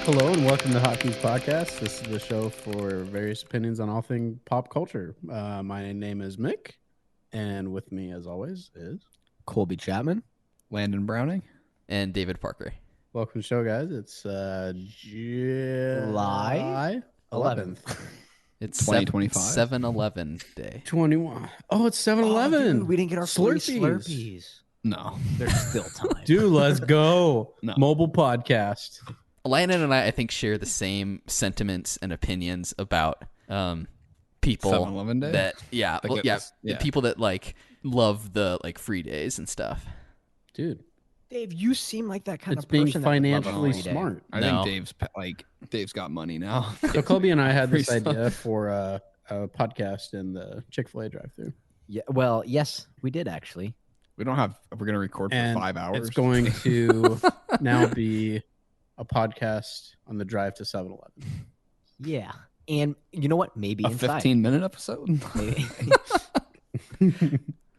Hello and welcome to Hotkeys podcast. This is the show for various opinions on all things pop culture. My name is Mick, and with me, as always, is Colby Chapman, Landon Browning, and David Parker. Welcome to the show, guys. It's July 11th. It's 2025. 7-Eleven day. 21. Oh, it's 7-Eleven. we didn't get our free Slurpees. Slurpees. No, There's still time. Dude, let's go. No. Mobile podcast. Landon and I think, share the same sentiments and opinions about people 7-Eleven day? that, Yeah. people that like love the like free days and stuff. Dude, Dave, you seem like that kind it's of being person that would love a financially free day. smart. I No. think Dave's got money now. So Colby and I had this Free stuff. idea for a podcast in the Chick-fil-A drive-thru. Yeah, well, yes, we did actually. We're gonna record for And 5 hours. it's going to now be a podcast on the drive to 7-Eleven. Yeah, and you know what? Maybe a inside. 15-minute episode. Maybe.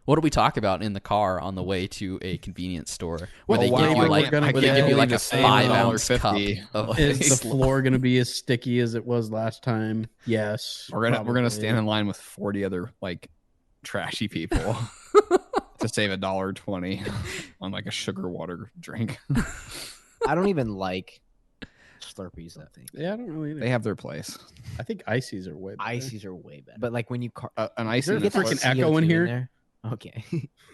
What do we talk about in the car on the way to a convenience store Well, where they wow, give you we're like gonna where they get give you like the a same 5-ounce cup $1.50. of Is the like, floor going to be as sticky as it was last time? Yes. We're gonna probably. stand in line with 40 other like trashy people to save $1.20 on like a sugar water drink. I don't even like Slurpees. I think Yeah, I don't really. They have their place. I think ices are way better. ices are way better. But like when you An icy, there and a a freaking Slurpee, echo in CO2 here? there. Okay.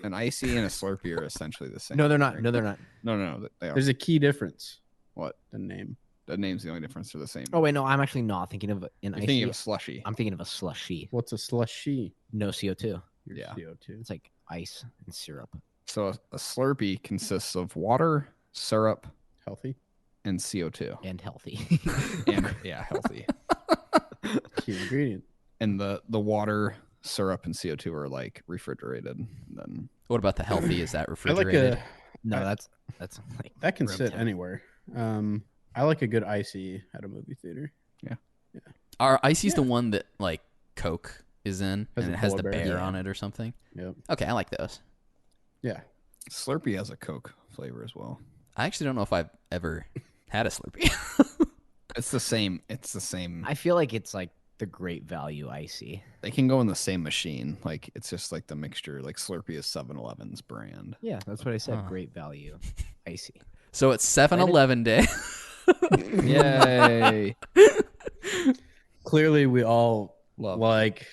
an icy and a Slurpee are essentially the same. No, they're not. drink. No, they're not. No, they are. There's a key difference. What? The name. The name's the only difference. They're the same. Oh wait, no, I'm actually not thinking of an You're icy. thinking of a slushy. I'm thinking of a slushy. What's a slushy? No CO2. Your Yeah. CO2. It's like ice and syrup. So a Slurpee consists of water, syrup, Healthy. and CO2. And healthy. And yeah, healthy. Key ingredient. And the water, syrup, and CO2 are like refrigerated. And then what about the healthy? Is that I like refrigerated? No, I- that's like that can room sit temp. anywhere. I like a good icy at a movie theater. Are icy's Yeah. the one that like Coke is in Has and a it has polar the bear. bear Yeah. on it or something? Yep. Okay, I like those. Yeah. Slurpee has a Coke flavor as well. I actually don't know if I've ever had a Slurpee. It's the same. It's the same. I feel like it's like the great value icy. They can go in the same machine. Like it's just like the mixture. Like Slurpee is 7-Eleven's brand. Yeah, that's what I said. Huh. Great value icy. So it's 7-Eleven day. Yay! Clearly, we all Love. like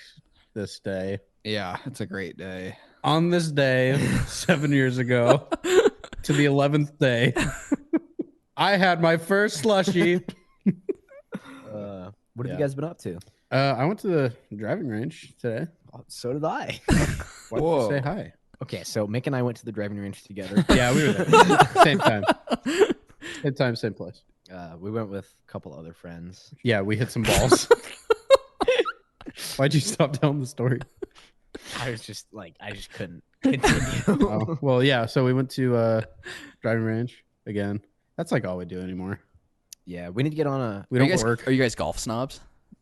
this day. Yeah, it's a great day. On this day, 7 years ago, to the 11th day, I had my first slushy. What have Yeah. you guys been up to? I went to the driving range today. Oh, so did I. Why don't Whoa. you say hi? Okay, so Mick and I went to the driving range together. Yeah, we were there. Same time. Same time, same place. We went with a couple other friends. Yeah, we hit some balls. Why'd you stop telling the story? I was just like, I just couldn't continue. Oh, well, yeah. So we went to driving range again. That's like all we do anymore. Yeah, we need to get on a. We Are don't you guys, work. Are you guys golf snobs?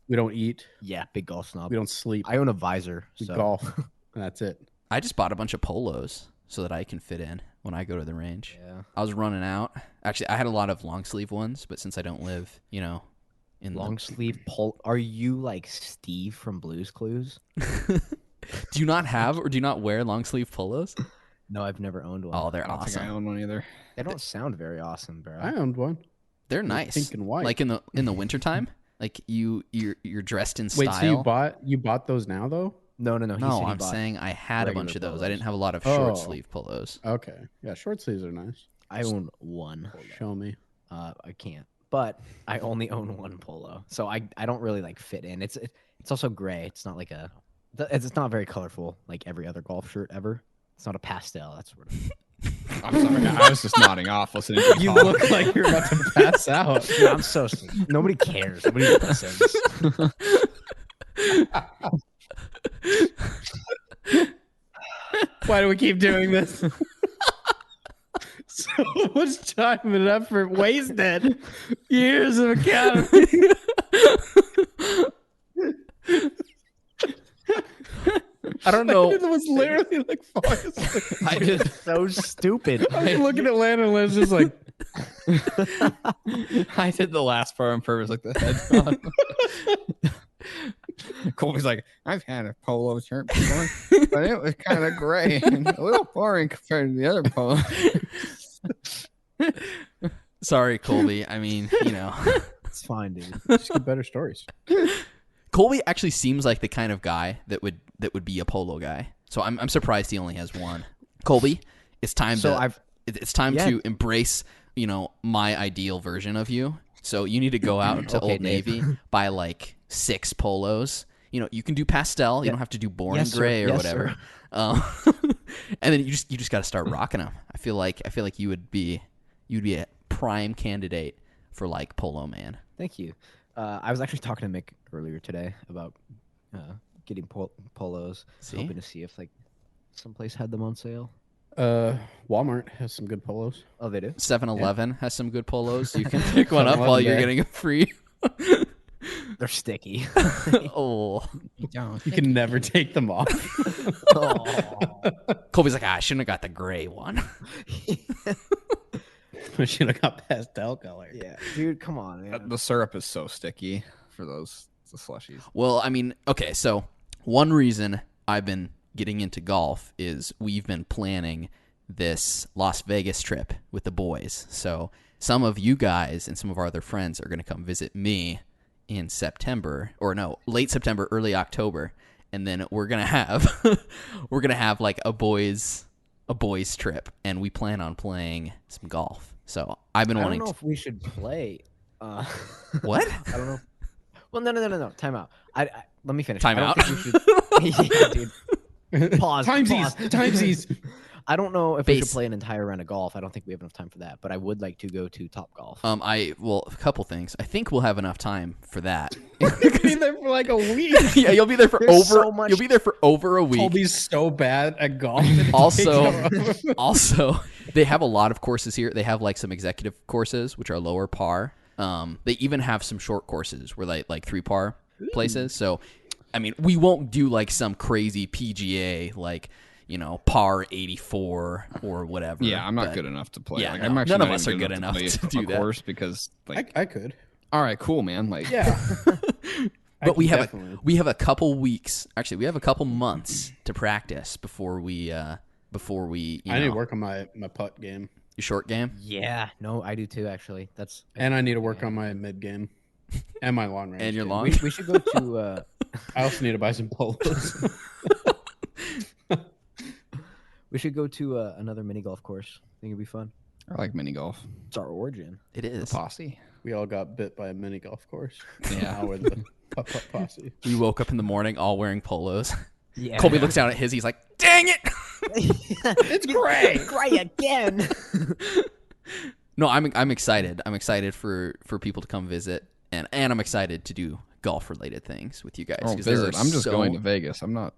We don't eat. Yeah, big golf snob. We don't sleep. I own a visor. We So. golf. And that's it. I just bought a bunch of polos so that I can fit in when I go to the range. Yeah. I was running out. Actually, I had a lot of long sleeve ones, but since I don't live, in Long sleeve pole. Are you like Steve from Blue's Clues? do you not have or do you not wear long sleeve polos? No, I've never owned one. Oh, they're I don't think I awesome. own one either. They don't sound very awesome, bro. I owned one. They're They're nice. pink and white. Like in the wintertime, like you're dressed in style. Wait, so you bought those now though? No. He said No, he I'm bought- saying I had a bunch of regular those. I didn't polos. have a lot of Oh. short sleeve polos. Okay. Yeah, short sleeves are nice. I own one. Show me. I can't. But I only own one polo, so I don't really like fit in. It's also gray. It's not like it's not very colorful like every other golf shirt ever. It's not a pastel. That's sort of. I'm sorry. I was just nodding off listening to You talk. look like you're about to pass out. Yeah, I'm so. Nobody cares. Nobody listens. Why do we keep doing this? So much time and effort wasted. Years of academy. I don't know. It was literally like falling asleep. I just so stupid. I was looking at Landon and Landon's just like, I did the last part on purpose, like the head on. Colby's like, I've had a polo shirt before, but it was kind of gray and a little boring compared to the other polo. Sorry, Colby. I mean, It's fine, dude. Just get better stories. Colby actually seems like the kind of guy that would be a polo guy. So I'm surprised he only has one. Colby, it's time to embrace, my ideal version of you. So you need to go out to Old Navy, buy like 6 polos. You can do pastel. You don't have to do boring gray or whatever. And then you just got to start rocking them. I feel like you'd be a prime candidate for like Polo Man. Thank you. I was actually talking to Mick earlier today about getting polos. Hoping to see if like someplace had them on sale. Walmart has some good polos. Oh, they do? 7-Eleven has some good polos. You can pick one up while you're getting a free. They're sticky. Oh. You can never take them off. Colby's like, I shouldn't have got the gray one. I should have got pastel color. Yeah, dude, come on, man. The syrup is so sticky for the slushies. Well, I mean, okay, so one reason I've been getting into golf is we've been planning this Las Vegas trip with the boys. So some of you guys and some of our other friends are going to come visit me in September, or no, late September, early October, and then we're gonna have like a boys trip, and we plan on playing some golf. So I've been wanting. I don't know if we should play. What? I don't know. Well, no. Time out. Let me finish. Time out. Yeah, dude. Pause. Timesies. I don't know if we should play an entire round of golf. I don't think we have enough time for that, but I would like to go to Top Golf. A couple things. I think we'll have enough time for that. You'll be there for like a week. Yeah, you'll be there for You'll be there for over a week. Colby's so bad at golf. Also, they have a lot of courses here. They have like some executive courses, which are lower par. They even have some short courses where like 3 par places. So, I mean, we won't do like some crazy PGA like, par 84 or whatever. Yeah, I'm not good enough to play. Yeah, like, no, I'm actually none of not us are good enough to do that. Course because like I could. All right, cool, man. Like, Yeah. But we have a couple weeks. Actually, we have a couple months to practice before we. I need to work on my putt game. Your short game. Yeah, no, I do too. Actually, And I need to work on my mid game and my long range. And your game. long. We should go to. I also need to buy some polos. We should go to another mini golf course. I think it'd be fun. I like mini golf. It's our origin. It is. Posse. We all got bit by a mini golf course. Yeah. Now we're the putt posse. We woke up in the morning all wearing polos. Yeah. Colby looks down at his. He's like, "Dang it!" It's gray. Gray again. No, I'm excited. I'm excited for people to come visit, and I'm excited to do golf related things with you guys. Oh, visit. I'm just going to Vegas. I'm not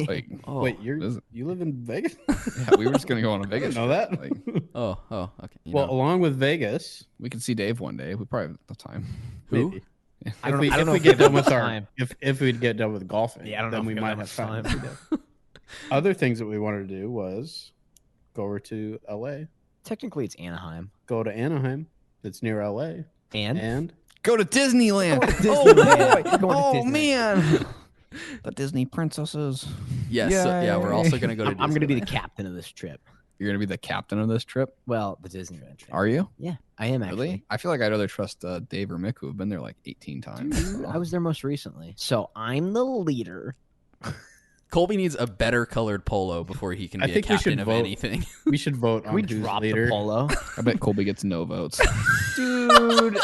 like. Oh, Wait, you live in Vegas? Yeah, we were just gonna go on a Vegas. Know that? Like, oh, okay. Well, along with Vegas, we could see Dave one day. We probably have the time. Who? maybe. I don't know If we if get we done have with our time. if we'd get done with golfing, Yeah, I don't know then if we we might have have enough time. Other things that we wanted to do was go over to LA, Technically, it's Anaheim. go to Anaheim. It's near LA, and Go to Disneyland. Disneyland. Oh man, the Disney princesses. Yes. Yeah, we're also gonna go to. I'm going to be the Disneyland. captain of this trip. You're gonna be the captain of this trip. Well, the Disneyland trip. Are you? Yeah, I am actually. Really? I feel like I'd rather trust Dave or Mick, who have been there like 18 times. Dude, I was there most recently. So I'm the leader. Colby needs a better colored polo before he can I be a think we should captain of vote. anything. we should vote on We who's dropped leader. the polo. I bet Colby gets no votes. Dude.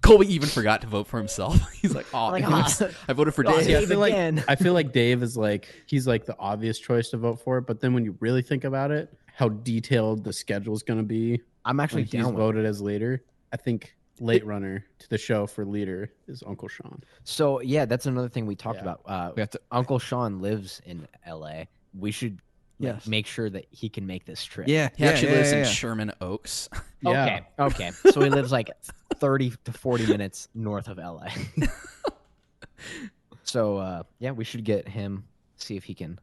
Colby even forgot to vote for himself. He's like, "Oh, Like, I voted for oh, Dave." See, I Dave feel like again. Dave is he's like the obvious choice to vote for, but then when you really think about it, how detailed the schedule is going to be I'm actually when he's down with it. voted as leader, I think late runner to the show for leader is Uncle Sean. So, yeah, that's another thing we talked Yeah. about. We have to. Uncle Sean lives in LA. We should Yes. make sure that he can make this trip. Yeah, He actually lives in Sherman Oaks. Yeah. Okay. So he lives like 30 to 40 minutes north of LA. So, yeah, we should get him, see if he can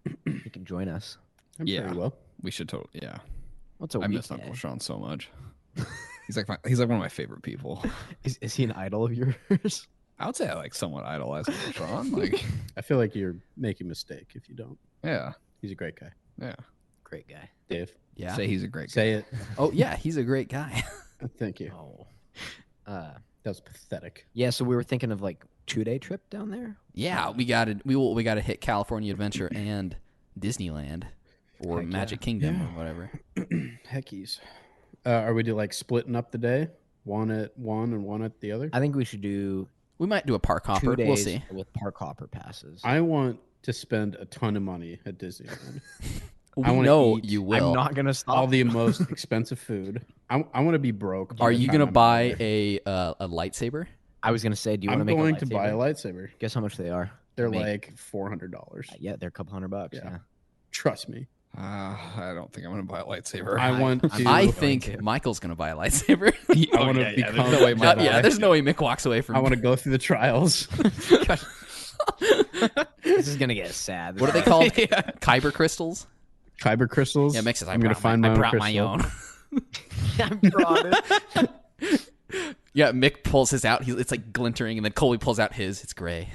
join us. I'm Yeah. pretty well. We should totally. Yeah. What's a I miss weekday? Uncle Sean so much. He's like one of my favorite people. Is he an idol of yours? I would say I somewhat idolize Uncle Sean. Like, I feel like you're making a mistake if you don't. yeah, He's a great guy. yeah. Great guy. Dave, Yeah. Say he's a great guy. say it. Oh yeah, he's a great guy. Thank you. Oh. That was pathetic. Yeah, so we were thinking of like 2-day trip down there. Yeah, we got to hit California Adventure and Disneyland or Heck Magic yeah. Kingdom or whatever. Heckies. Are we splitting up the day? One at one and one at the other? I think we should do We might do a park 2 hopper. days We'll see. with park hopper passes. I want to spend a ton of money at Disneyland. We wanna know eat. you will. I'm not gonna stop. All the most expensive food. I want to be broke. by Are the you time gonna I'm buy there. a lightsaber? I was gonna say, do you want I'm to make going a to buy a lightsaber. Guess how much they are? They're Make- like $400. Yeah, they're a couple $100. Yeah. Yeah. Trust me. I don't think I'm gonna buy a lightsaber. I want to. I going think to. Michael's gonna buy a lightsaber. I want to become. there's no way Mike- There's no way Mick walks away from. I want to go through the trials. This is gonna get sad. What are they called? Kyber crystals. Kyber crystals. Yeah, Mick says I'm gonna find I my brought own my crystal. own. I brought it. Yeah, Mick pulls his out. It's like glintering, and then Colby pulls out his. It's gray.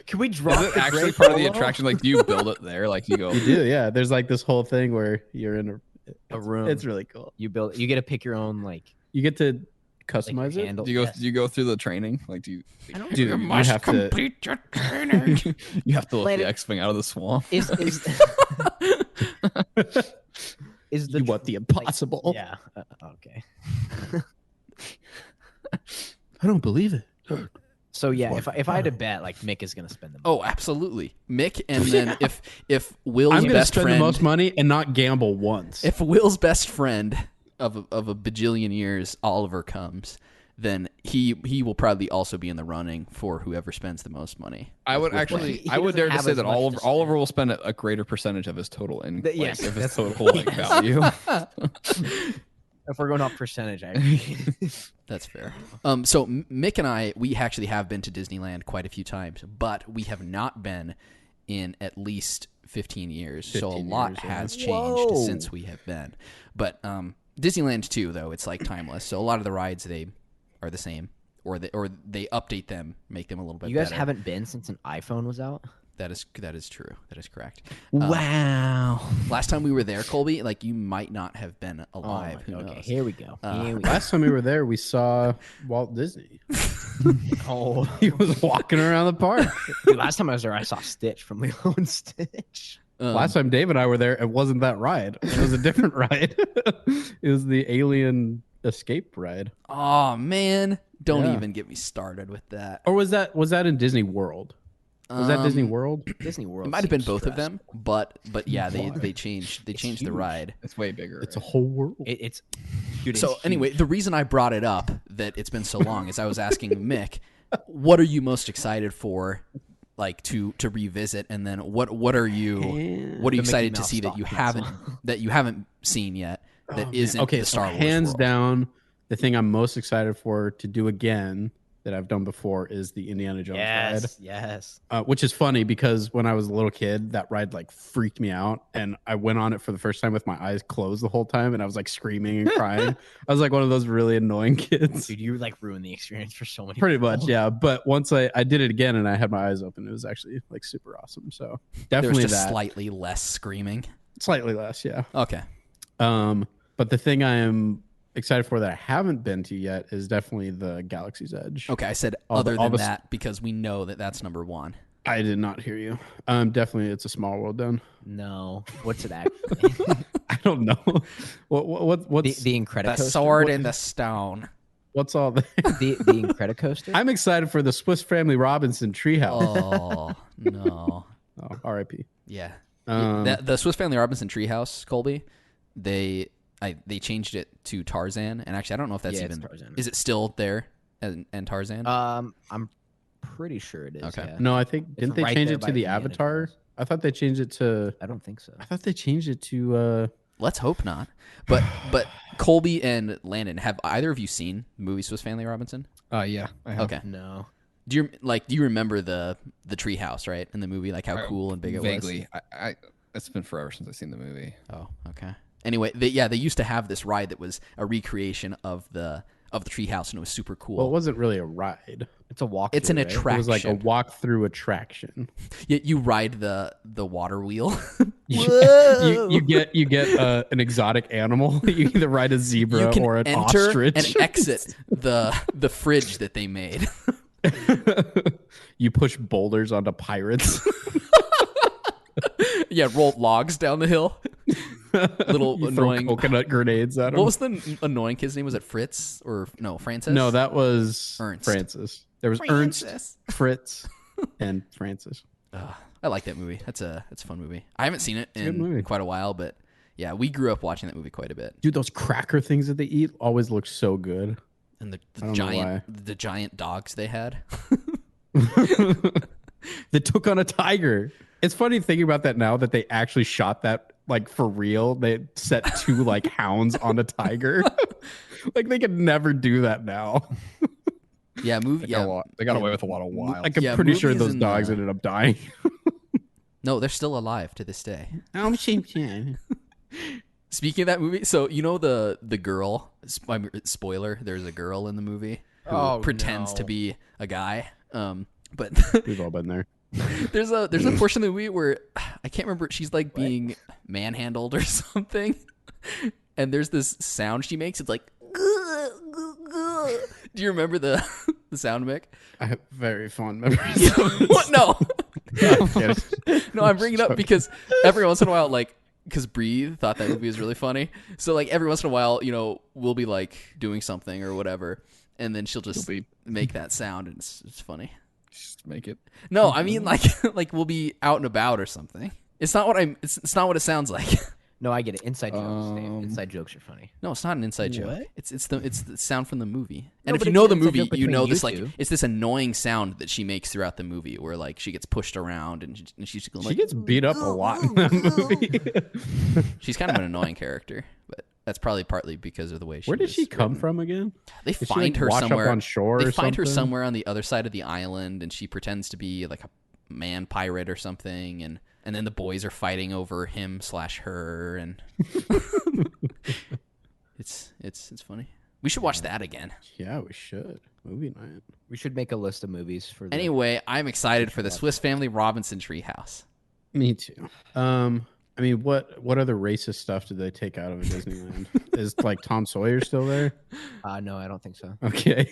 Can we drop Is it the actually gray part of the polo? attraction? Like, do you build it there? Like, you go. You do, yeah. There's this whole thing where you're in A room. It's really cool. You build. You get to pick your own like You get to customize it. handle. Do you go? Yes. Do you go through the training? Like, do you? I don't Dude, you have to. your training. You have to let Landon- the X-wing out of the swamp. Is is the You want the impossible. yeah okay. I don't believe it. So yeah, if I had to bet, like Mick is gonna spend the money. Oh, absolutely, Mick. And then if Will's I'm gonna best spend friend, the most money and not gamble once. if Will's best friend of a bajillion years, Oliver, comes, then he will probably also be in the running for whoever spends the most money. I would Well, actually, he I would doesn't dare to have say as that much Oliver, to spend. Oliver will spend a greater percentage of his total income, Yes, of his that's- total like value. If we're going off percentage, I agree. That's fair. So Mick and I, we actually have been to Disneyland quite a few times, but we have not been in at least 15 years. So a 15 lot years, yeah. has changed Whoa. since we have been. But Disneyland too, though, it's like timeless. So a lot of the rides, they are the same, or they update them, make them a little bit You guys better. haven't been since an iPhone was out. That is true. That is correct. Wow. Last time we were there, Colby, like you might not have been Oh alive. my- Who okay, knows? here we go. Here we go. Last time we were there, we saw Walt Disney. Oh, He was walking around the park. dude, last time I was there, I saw Stitch from Lilo and Stitch. Last time Dave and I were there, it wasn't that ride. It was a different ride. It was the Alien Escape ride. Oh man, don't Yeah. even get me started with that. Or was that in Disney World? Was that Disney World? Disney World. It might have been seems both of stressful. them, but yeah, Why? they changed the huge. ride. It's way bigger. It's a whole world. It's dude, So it's anyway, huge. the reason I brought it up that it's been so long is I was asking Mick, what are you most excited for, like to revisit, and then what are you The excited Mickey to Mouse see that you haven't seen yet that isn't Okay, the so Star Wars hands world? down, the thing I'm most excited for to do again that I've done before is the Indiana Jones yes. ride. Which is funny because when I was a little kid, that ride like freaked me out, and I went on it for the first time with my eyes closed the whole time, and I was like screaming and crying. I was like one of those really annoying kids. Dude, you like ruined the experience for so many Pretty people. much, yeah. But once I did it again and I had my eyes open, it was actually like super awesome. So There's definitely just that. slightly less screaming. Slightly less, yeah. Okay. But the thing I am excited for that I haven't been to yet is definitely the Galaxy's Edge. Okay, I said All the- other all than the- that because we know that that's number one. I did not hear you. Definitely, it's a small world. Then No, what's it actually? I don't know. What's the Incredicoaster. The sword and the stone. what's all the? The Incredicoaster. I'm excited for the Swiss Family Robinson Treehouse. Oh no. Oh, R.I.P. Yeah. Um, The Swiss Family Robinson Treehouse, Colby, they changed it to Tarzan, and actually I don't know if that's Yeah, it's even Tarzan. is it still there and Tarzan? I'm pretty sure it is. Okay. Yeah. No, I think didn't they right change there it by to the Indiana Avatar? Jones. I thought they changed it to. I don't think so. I thought they changed it to. Let's hope not. But Colby and Landon, have either of you seen the movie Swiss Family Robinson? Yeah. I have. Okay. No. Do you remember the treehouse, right, in the movie, like how cool and big it was? Vaguely. I it's been forever since I've seen the movie. Oh, okay. Anyway, they used to have this ride that was a recreation of the treehouse, and it was super cool. Well, it wasn't really a ride. It's a walk. It's an attraction. It was like a walk-through attraction. You ride the water wheel. you get an exotic animal. You either ride a zebra you can or an enter ostrich. and exit the fridge that they made. You push boulders onto pirates. Yeah, roll logs down the hill. Little you annoying throw coconut grenades at them. What was the annoying kid's name? Was it Fritz or no Francis? No, that was Ernst. Francis. There was Francis. Ernst, Fritz, and Francis. I like that movie. That's a fun movie. I haven't seen it a good movie. in quite a while, but yeah, we grew up watching that movie quite a bit. Dude, those cracker things that they eat always look so good. And the the giant dogs they had. They took on a tiger. It's funny thinking about that now that they actually shot that like for real. They set 2 like hounds on a tiger. Like they could never do that now. Yeah, movie. They got away with a lot of wild. Like I'm pretty sure those dogs ended up dying. No, they're still alive to this day. I'm Speaking of that movie, so you know the girl. Spoiler: there's a girl in the movie who pretends to be a guy. But we've all been there. There's a portion of the movie where I can't remember. She's like being manhandled or something, and there's this sound she makes. It's like, do you remember the sound, Mick? I have very fond memories. What? No. No, I'm bringing it up because every once in a while, like, because Breathe thought that movie was really funny. So like every once in a while, we'll be like doing something or whatever, and then she'll just make that sound, and it's funny. Just make it. No, I mean like we'll be out and about or something. It's not what it's not what it sounds like. No, I get it. Inside jokes. Inside jokes are funny. No, it's not an inside joke. It's the sound from the movie. And No, if but you it's know an the inside movie, joke you know between this you like two. it's this annoying sound that she makes throughout the movie where like she gets pushed around and she's going, She like, gets beat up a lot in that movie. she's kind of an annoying character, but that's probably partly because of the way she. Where did was she come written. from again? They Did she, find like, her wash up somewhere on shore. They or find her something? somewhere on the other side of the island, and she pretends to be like a man pirate or something, and then the boys are fighting over him/her, and it's funny. We should watch that again. Yeah, we should. Movie night. We should make a list of movies for. Anyway, I'm excited for the Swiss Family Robinson Treehouse. Me too. I mean, what other racist stuff did they take out of Disneyland? Is like Tom Sawyer still there? No, I don't think so. Okay.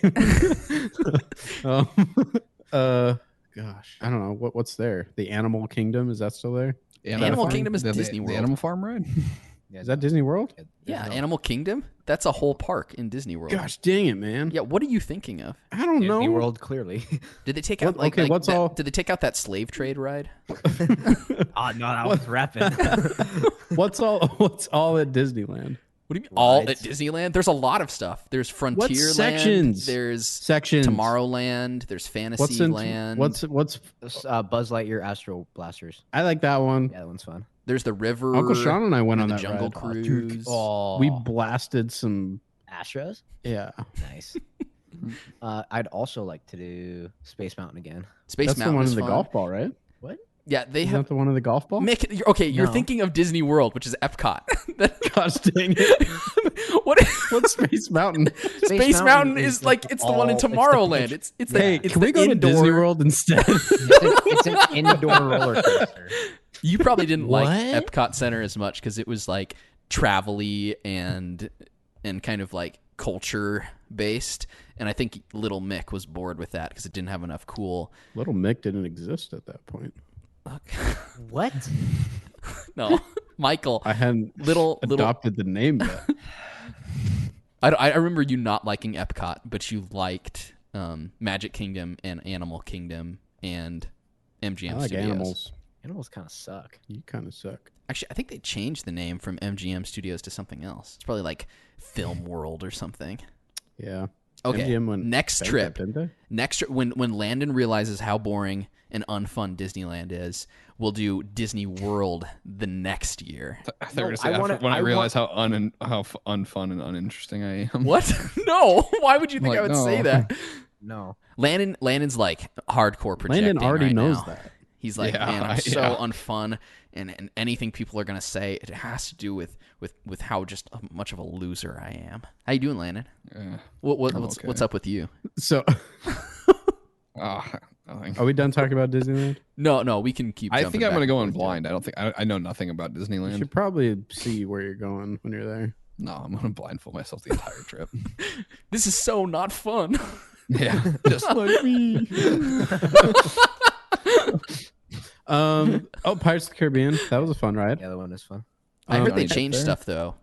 Gosh, I don't know what's there. The Animal Kingdom, is that still there? Animal Kingdom is Disney The World. Animal Farm ride. Is that Disney World? Yeah, Animal Kingdom. That's a whole park in Disney World. Gosh, dang it, man! Yeah, what are you thinking of? I don't know. Disney World, clearly. Did they take out okay, what's all? Did they take out that slave trade ride? Oh no, that was rapping. What's all at Disneyland? What do you mean? All at Rides. Disneyland? There's a lot of stuff. There's Frontierland. sections? There's Sections. Tomorrowland. There's Fantasyland. What's Buzz Lightyear Astro Blasters. I like that one. Yeah, that one's fun. There's the river. Uncle Sean and I went on the that Jungle ride. Cruise. Oh, We blasted some. Astros. Yeah, Nice. I'd also like to do Space Mountain again. Space that's Mountain the one is in the fun. golf ball, right? What? Yeah, they Isn't have. that the one in the golf ball? Mick, you're No. thinking of Disney World, which is Epcot. Gosh dang it! What? What's Space Mountain? Space Mountain is like it's the one in Tomorrowland. It's the Hey, it's can the we go to indoor. Disney World instead? It's an indoor roller coaster. You probably didn't like What? Epcot Center as much because it was like travel-y and kind of like culture based. And I think Little Mick was bored with that because it didn't have enough cool. Little Mick didn't exist at that point. What? No, Michael. I hadn't Little adopted the name yet. I remember you not liking Epcot, but you liked Magic Kingdom and Animal Kingdom and MGM I like Studios. animals. Animals kind of suck. You kind of suck. Actually, I think they changed the name from MGM Studios to something else. It's probably like Film World or something. Yeah. Okay. MGM went Next bankrupt, trip. didn't they? Next trip, when Landon realizes how boring and unfun Disneyland is, we'll do Disney World the next year. I thought you were gonna No, say I after, wanna- when I I realize how unfun and uninteresting I am. What? No. Why would you think Like, I would no. say that? No. Landon's like hardcore projecting Landon already right knows now. that. He's like, man, I'm so unfun, and anything people are gonna say, it has to do with how just much of a loser I am. How you doing, Landon? What's up with you? So, are we done talking about Disneyland? No, we can keep. I think I'm gonna go in blind. I know nothing about Disneyland. You should probably see where you're going when you're there. No, I'm gonna blindfold myself the entire trip. This is so not fun. Yeah, just like me. Pirates of the Caribbean. That was a fun ride. Yeah, the one is fun. I heard they changed stuff though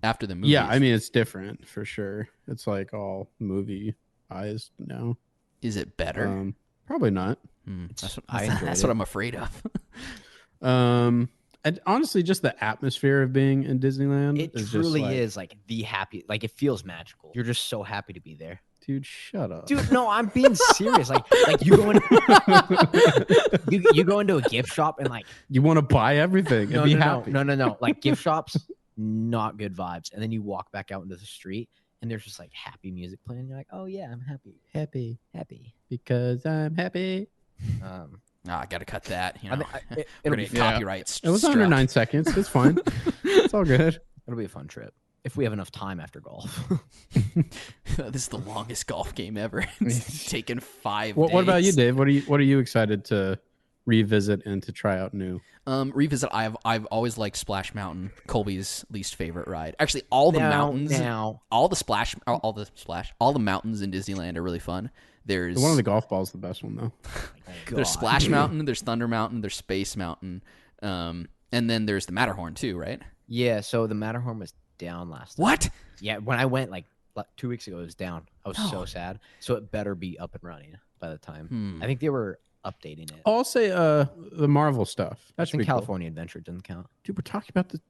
after the movie. Yeah, I mean it's different for sure. It's like all movie eyes now. Is it better? Probably not. That's what I'm afraid of. And honestly, just the atmosphere of being in Disneyland. It truly is like the happy. Like it feels magical. You're just so happy to be there. Dude, shut up. Dude, no, I'm being serious. Like you go in, you go into a gift shop and like you want to buy everything and be happy. No. Like gift shops, not good vibes. And then you walk back out into the street and there's just like happy music playing. You're like, oh yeah, I'm happy because I'm happy. I gotta cut that. You know, it'll be copyrights. It was under 9 seconds. It's fine. It's all good. It'll be a fun trip if we have enough time after golf. This is the longest golf game ever. It's taken 5 days. What about you, Dave? What are you excited to revisit and to try out new? Revisit. I've always liked Splash Mountain, Colby's least favorite ride. Actually, all the mountains, all the mountains in Disneyland are really fun. There's the one on the golf ball is the best one though. There's Splash Mountain, there's Thunder Mountain, there's Space Mountain, and then there's the Matterhorn too, right? Yeah. So the Matterhorn was down last time. What? Yeah, when I went like 2 weeks ago, it was down. I was so sad. So it better be up and running by the time. I think they were updating it. I'll say the Marvel stuff. That's in California Adventure. Doesn't count. Dude, we're talking about the.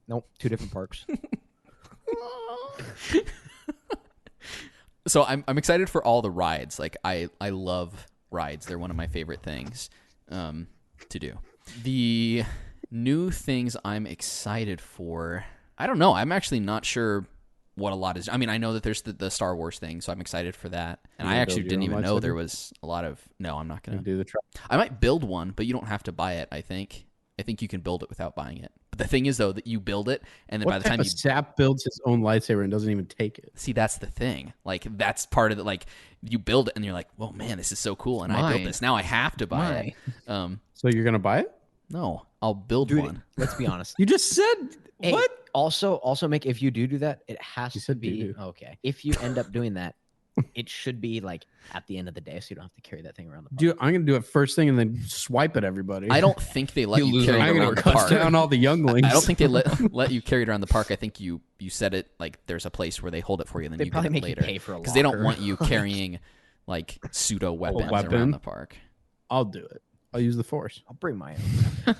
Nope, 2 different parks. So I'm excited for all the rides. Like I love rides. They're one of my favorite things to do. The new things I'm excited for, I don't know. I'm actually not sure what a lot is. I mean, I know that there's the Star Wars thing, so I'm excited for that. And I actually didn't even know there was a lot of. No, I'm not gonna do the truck. I might build one, but you don't have to buy it. I think you can build it without buying it. But the thing is, though, that you build it, and then by the time Sap builds his own lightsaber and doesn't even take it. See, that's the thing. Like that's part of it. Like you build it, and you're like, "Whoa, man, this is so cool!" And I built this. Now I have to buy it. So you're gonna buy it? No, I'll build one. Let's be honest. You just said what? Also, Mick, if you do that, it has to be okay. If you end up doing that, it should be like at the end of the day, so you don't have to carry that thing around the park. Dude, I'm gonna do it first thing and then swipe at everybody. I don't think they let you carry it around the park. Down all the younglings. I don't think they let you carry it around the park. I think you said it like there's a place where they hold it for you, and then you get it later. Because they don't want you carrying like pseudo weapons around the park. I'll do it. I'll use the Force. I'll bring my own.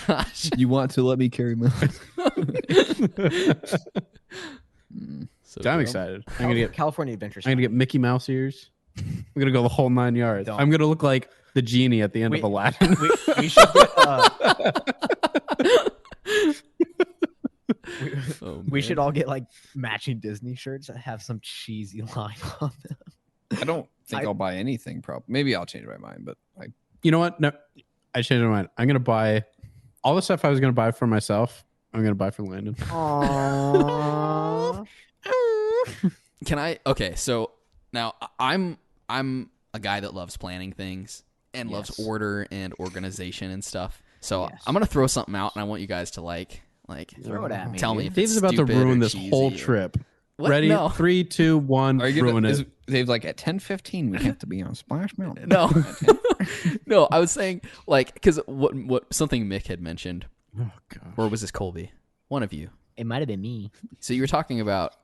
Gosh, you want to let me carry mine? So I'm excited. I'm gonna get California Adventures. I'm gonna get Mickey Mouse ears. I'm gonna go the whole 9 yards. I'm gonna look like the genie at the end of Aladdin. We should get, we should all get like matching Disney shirts that have some cheesy line on them. I don't think I'll buy anything. Maybe I'll change my mind, but you know what? No, I changed my mind. I'm gonna buy all the stuff I was gonna buy for myself. I'm gonna buy for Landon. Aww. Can I? Okay, so now I'm a guy that loves planning things and loves order and organization and stuff. So I'm gonna throw something out, and I want you guys to like throw it at me. Tell me if Dave's it's about to ruin this cheesy whole trip. What? Ready? No. 3, 2, 1. Ruin it. Dave's like at 10:15. We have to be on Splash Mountain. No, no. I was saying like because what something Mick had mentioned. Oh gosh. Or was this Colby? One of you. It might have been me. So you're talking about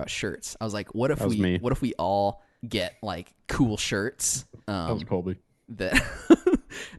shirts. I was like, what if we all get like cool shirts? That was Colby. That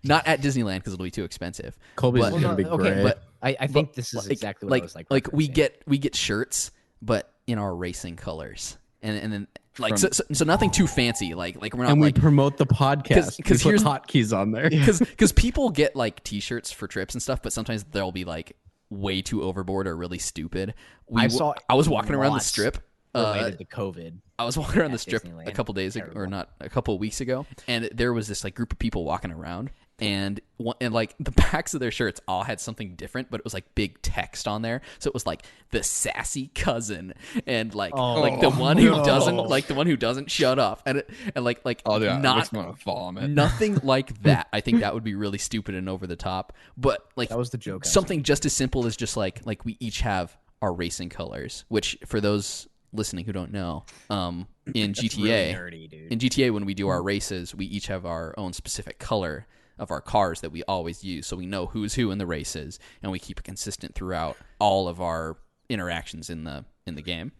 not at Disneyland because it'll be too expensive. Colby's gonna be great. Okay, but I think this is exactly what I was like. Like we get shirts, but in our racing colors, and then like so nothing too fancy. Like we're not. And we like, promote the podcast because here's Hotkeys on there. Because people get like T-shirts for trips and stuff, but sometimes they'll be like way too overboard or really stupid. I was walking around the strip related to COVID. I was walking around the strip Disneyland. a couple days ago, or not a couple of weeks ago, and there was this like group of people walking around, and like the backs of their shirts all had something different, but it was like big text on there. So it was like the sassy cousin, and like the one who doesn't shut up, and like not vomit. Nothing like that. I think that would be really stupid and over the top. But like that was the joke. Something just as simple as just like we each have our racing colors, which for those listening who don't know, in GTA, really nerdy, in GTA when we do our races, we each have our own specific color of our cars that we always use, so we know who's who in the races, and we keep it consistent throughout all of our interactions in the game.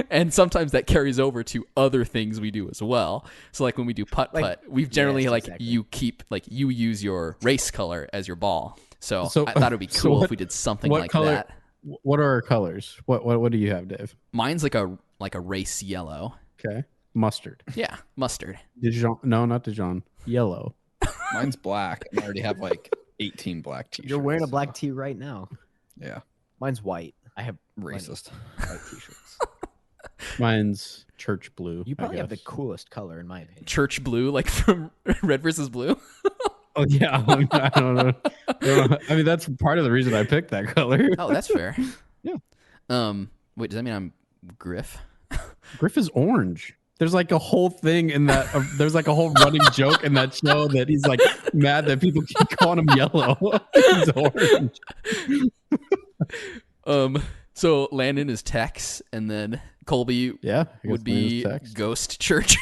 And sometimes that carries over to other things we do as well. So like when we do putt, we've generally you keep you use your race color as your ball. So I thought it'd be cool if we did something like color, that. What are our colors? What do you have, Dave? Mine's like a race yellow. Okay. Mustard. Yeah, mustard. Dijon? No, not Dijon. Yellow. Mine's black. I already have like 18 black t-shirts. You're wearing a black tee right now. Yeah. Mine's white. I have racist white t-shirts. Mine's church blue. You probably have the coolest color in my opinion. Church blue, like from Red versus Blue. Oh yeah, I don't know. I mean, that's part of the reason I picked that color. Oh, that's fair. Yeah. Wait, does that mean I'm Griff? Griff is orange. There's like a whole thing in that. There's like a whole running joke in that show that he's like mad that people keep calling him yellow. He's orange. So Landon is Tex, and then Colby would be Ghost Church.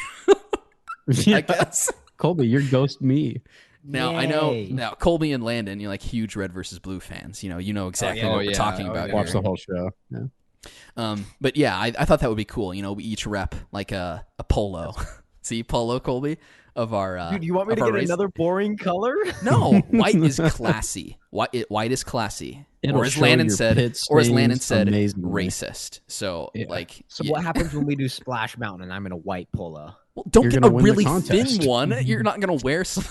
I guess. Colby, you're Ghost me. Now, I know now Colby and Landon, you're like huge Red versus Blue fans. You know exactly what we're talking about. Watch the whole show. Yeah. But yeah, I thought that would be cool. We each rep like a polo. See, polo, Colby, of our. Dude, you want me to get another boring color? No, white is classy. White is classy. Or as Landon said, amazingly. Racist. So So what happens when we do Splash Mountain and I'm in a white polo? Well, don't get a really thin one. You're not gonna wear some.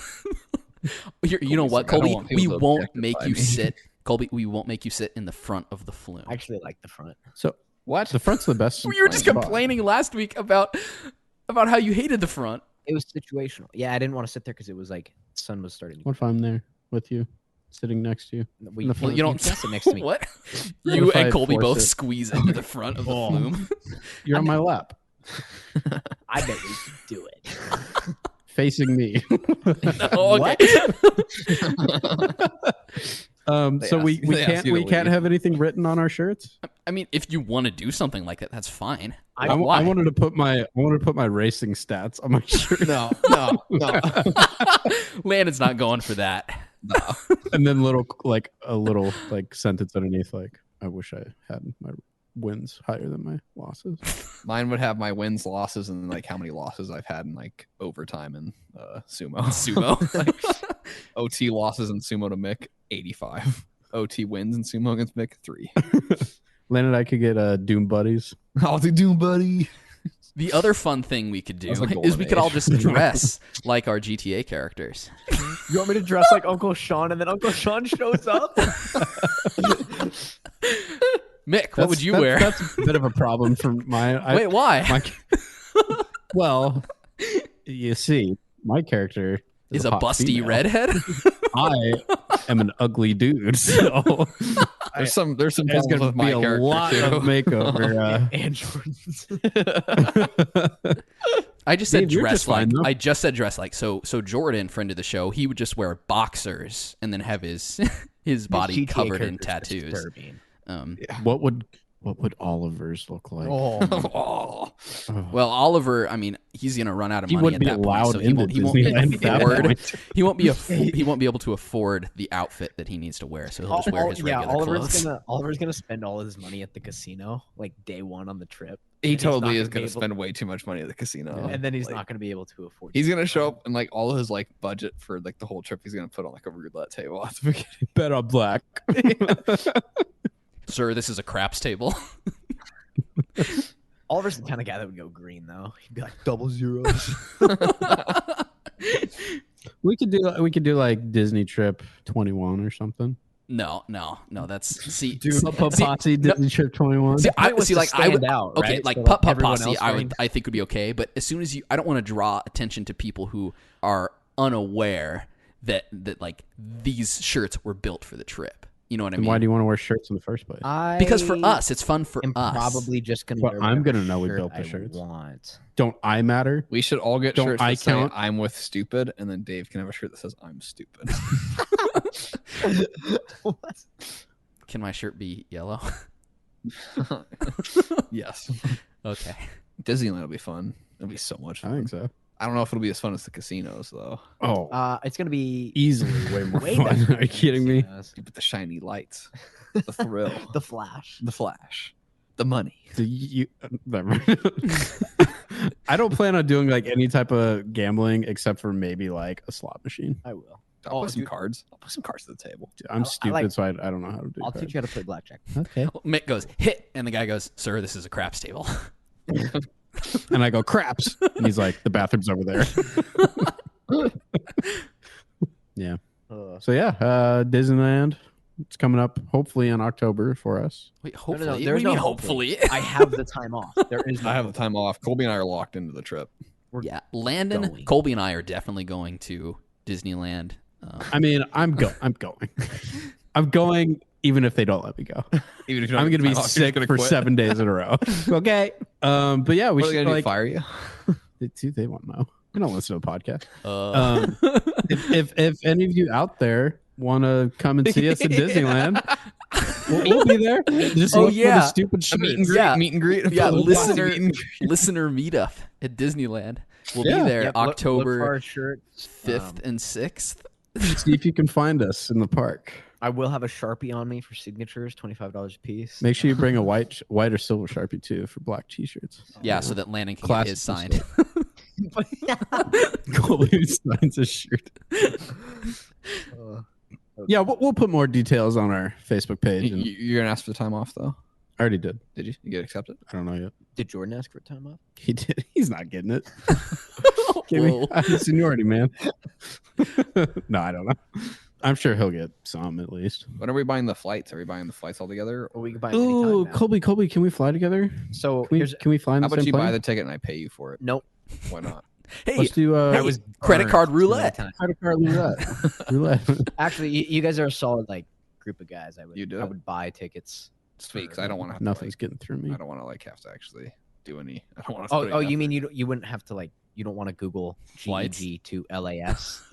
You know what, Colby? We won't make you sit. Colby, we won't make you sit in the front of the flume. I actually like the front. So what? The front's the best. You were just complaining last week about how you hated the front. It was situational. Yeah, I didn't want to sit there because it was like the sun was starting. What if I'm there with you, sitting next to you? You don't sit next to me. What? You and Colby both squeeze into the front of the flume. You're on my lap. I bet we could do it. Facing me. No, okay. So we can't have anything written on our shirts. I mean, if you want to do something like that, that's fine. I wanted to put my racing stats on my shirt. No. Landon's not going for that. No. And then a little sentence underneath, like, I wish I had my wins higher than my losses. Mine would have my wins, losses, and like how many losses I've had in like overtime and sumo. Like, OT losses in sumo to Mick 85. OT wins in sumo against Mick 3. Landon, I could get Doom buddies. I'll do Doom buddy. The other fun thing we could do is we could all just dress like our GTA characters. You want me to dress like Uncle Sean and then Uncle Sean shows up? Mick, what would you wear? That's a bit of a problem for mine. Wait, why? Well, you see, my character is a busty female. Redhead. I am an ugly dude, so there's some there's problems going to with my be a character lot too. of makeover. And Jordans. I just said dress like. I just said dress like. So Jordan, friend of the show, he would just wear boxers and then have his body covered in tattoos. What would Oliver's look like? Oh. Well, Oliver, I mean, he's gonna run out of money at that point, so he won't be able to afford the outfit that he needs to wear, so he'll just wear his regular clothes. Oliver's gonna spend all his money at the casino, like day one on the trip. He totally is gonna spend way too much money at the casino, and then he's not gonna be able to afford. He's gonna show up and like all of his like budget for like the whole trip, he's gonna put on like a roulette table at the beginning. Bet on black. Sir, this is a craps table. Oliver's the kind of guy that would go green, though. He'd be like 00. We could do like Disney Trip 21 or something. No. That's Disney Trip 21. I would out, okay, right? like so, Putt Posse. I think would be okay, but as soon as I don't want to draw attention to people who are unaware that like these shirts were built for the trip. You know what I Then mean? why do you want to wear shirts in the first place? Because for us, it's fun for I'm us. probably just gonna. Well, wear I'm whatever gonna know we shirt built the I shirts. Want. Don't I matter? We should all get Don't shirts I that say count? I'm with stupid, and then Dave can have a shirt that says I'm stupid. What? Can my shirt be yellow? Yes. Okay. Disneyland will be fun. It'll be so much I fun. think so. I don't know if it'll be as fun as the casinos, though. Oh, It's gonna be easily way more way fun. better Are you than kidding me? casinos. With the shiny lights, the thrill, The Flash. the flash, the money. I don't plan on doing like any type of gambling except for maybe like a slot machine. I will. I'll put some dude. cards. I'll put some cards to the table. Dude, I'm I stupid, like- so I don't know how to do. I'll teach you how to play blackjack. Okay. Mick goes, hit. And the guy goes, sir, this is a craps table. And I go craps, and he's like, the bathroom's over there. Yeah. So yeah, Disneyland. It's coming up hopefully in October for us. Wait, hopefully? no, What do there's you mean no hopefully? I have the time off. There is. I have the time off. Colby and I are locked into the trip. Yeah, Landon, going. Colby, and I are definitely going to Disneyland. I mean, I'm going. I'm going even if they don't let me go. Even if you don't I'm have going to be time off, you're sick just for quit. 7 days in a row. Okay. But yeah, we What are they should gonna do, like fire you? they won't know. They don't listen to the podcast. Uh, If any of you out there want to come and see us at Disneyland, we'll be there. Just Oh, look for yeah. the stupid A meet and shirts. greet. Yeah. Meet and greet. yeah, Full listener meet and greet. listener meetup at Disneyland. We'll Yeah. be there Yep, look for October our shirts. 5th and 6th. See if you can find us in the park. I will have a Sharpie on me for signatures, $25 a piece. Make sure you bring a white or silver Sharpie too for black t-shirts. Yeah, so that Landon can Classic get his signed. Colby signs a shirt. Yeah, we'll put more details on our Facebook page. And You're gonna ask for the time off though? I already did. Did you? You get accepted? I don't know yet. Did Jordan ask for time off? He did. He's not getting it. Give me Whoa. seniority, man. No, I don't know. I'm sure he'll get some at least. When are we buying the flights? Are we buying the flights all together? Or we can buy them Ooh, anytime now. Colby, can we fly together? So Can we fly in How the about same you buy plane? the ticket and I pay you for it? Nope. Why not? Hey, Let's do I was credit burned card too many roulette. times. credit card roulette. Actually, you guys are a solid like group of guys. You do I it? would buy tickets. Sweet, 'cause I don't want to have Nothing's to getting through me. like, I don't want to like have to actually do any. I don't want to. Oh, you mean you wouldn't have to like you don't want to Google Flights? GEG to LAS?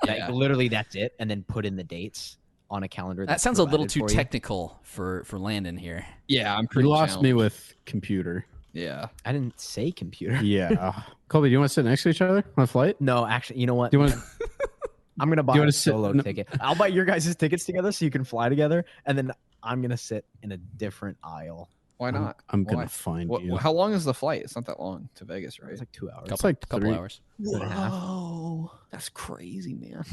Yeah. Like, literally, that's it, and then put in the dates on a calendar. that that's sounds a little provided too for you. technical for Landon here. Yeah, I'm You pretty. lost me challenged. with computer. Yeah. I didn't say computer. Yeah. Colby, do you want to sit next to each other on a flight? No, actually, you know what? Do you want to? I'm gonna buy you a wanna sit- solo no. ticket. I'll buy your guys' tickets together so you can fly together, and then I'm gonna sit in a different aisle. Why not? I'm Why? gonna find you. How long is the flight? It's not that long to Vegas, right? It's like 2 hours. It's like couple 3 hours. and a half. Whoa, that's crazy, man.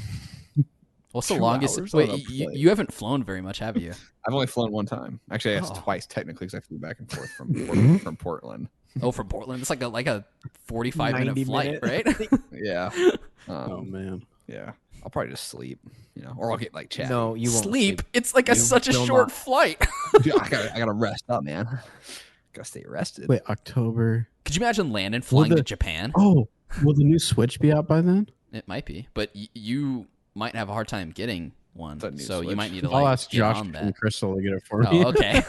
What's the 2 longest? hours on a Wait, plane. you haven't flown very much, have you? I've only flown one time. Actually, that's Oh. twice technically because I flew back and forth from Portland. Oh, from Portland. It's like a 45-minute 90 flight, minute. right? Yeah. Oh man. Yeah. I'll probably just sleep, or I'll get like chatty. No, you won't Sleep. It's like such a will short not. flight. Dude, I gotta rest up, man. Gotta stay rested. Wait, October. Could you imagine Landon flying the- to Japan? Oh, will the new Switch be out by then? It might be, but you might have a hard time getting one. It's a new So you Switch. might need to I'll like ask get Josh on and that. Crystal to get it for me. Oh, okay.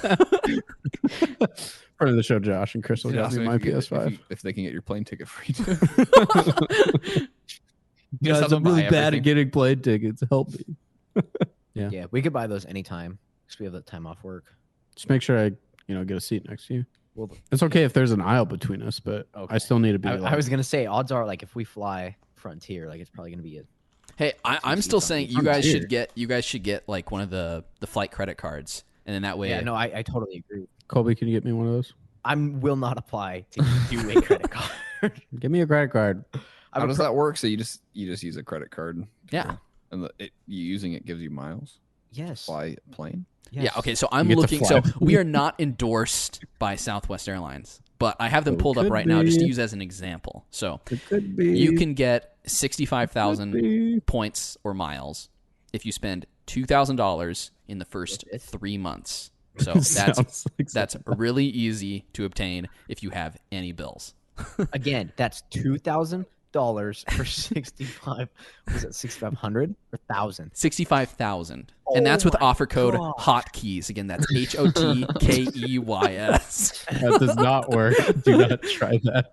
Friend of the show, Josh and Crystal Yeah, got so me if my you get- PS5. if they can get your plane ticket free too. Guys, have to I'm really buy bad everything. at getting plane tickets. Help me. Yeah. Yeah, we could buy those anytime because we have that time off work. Just make sure I, get a seat next to you. Well, It's okay if there's an aisle between us, but Okay. I still need to be. I was gonna say odds are like if we fly Frontier, like it's probably gonna be a Hey, I'm seats still on saying each you guys Frontier. should get like one of the flight credit cards, and then that way. yeah. No, I totally agree. Colby, can you get me one of those? I will not apply to do a credit card. Give me a credit card. How does that work? So you just use a credit card. Yeah. And you using it gives you miles. Yes. Fly a plane. Yes. Yeah. Okay. So I'm get to looking. fly. So we are not endorsed by Southwest Airlines, but I have them But we pulled up could right now just to be. use as an example. So It could be. you can get Could 65,000 be. points or miles if you spend $2,000 in the first 3 months. So Sounds like that's really easy to obtain if you have any bills. Again, that's 2,000 for 65. Was it 6,500 or 1,000? 65,000, and that's with offer code Hotkeys. Again, that's HOTKEYS. That does not work. Do not try that.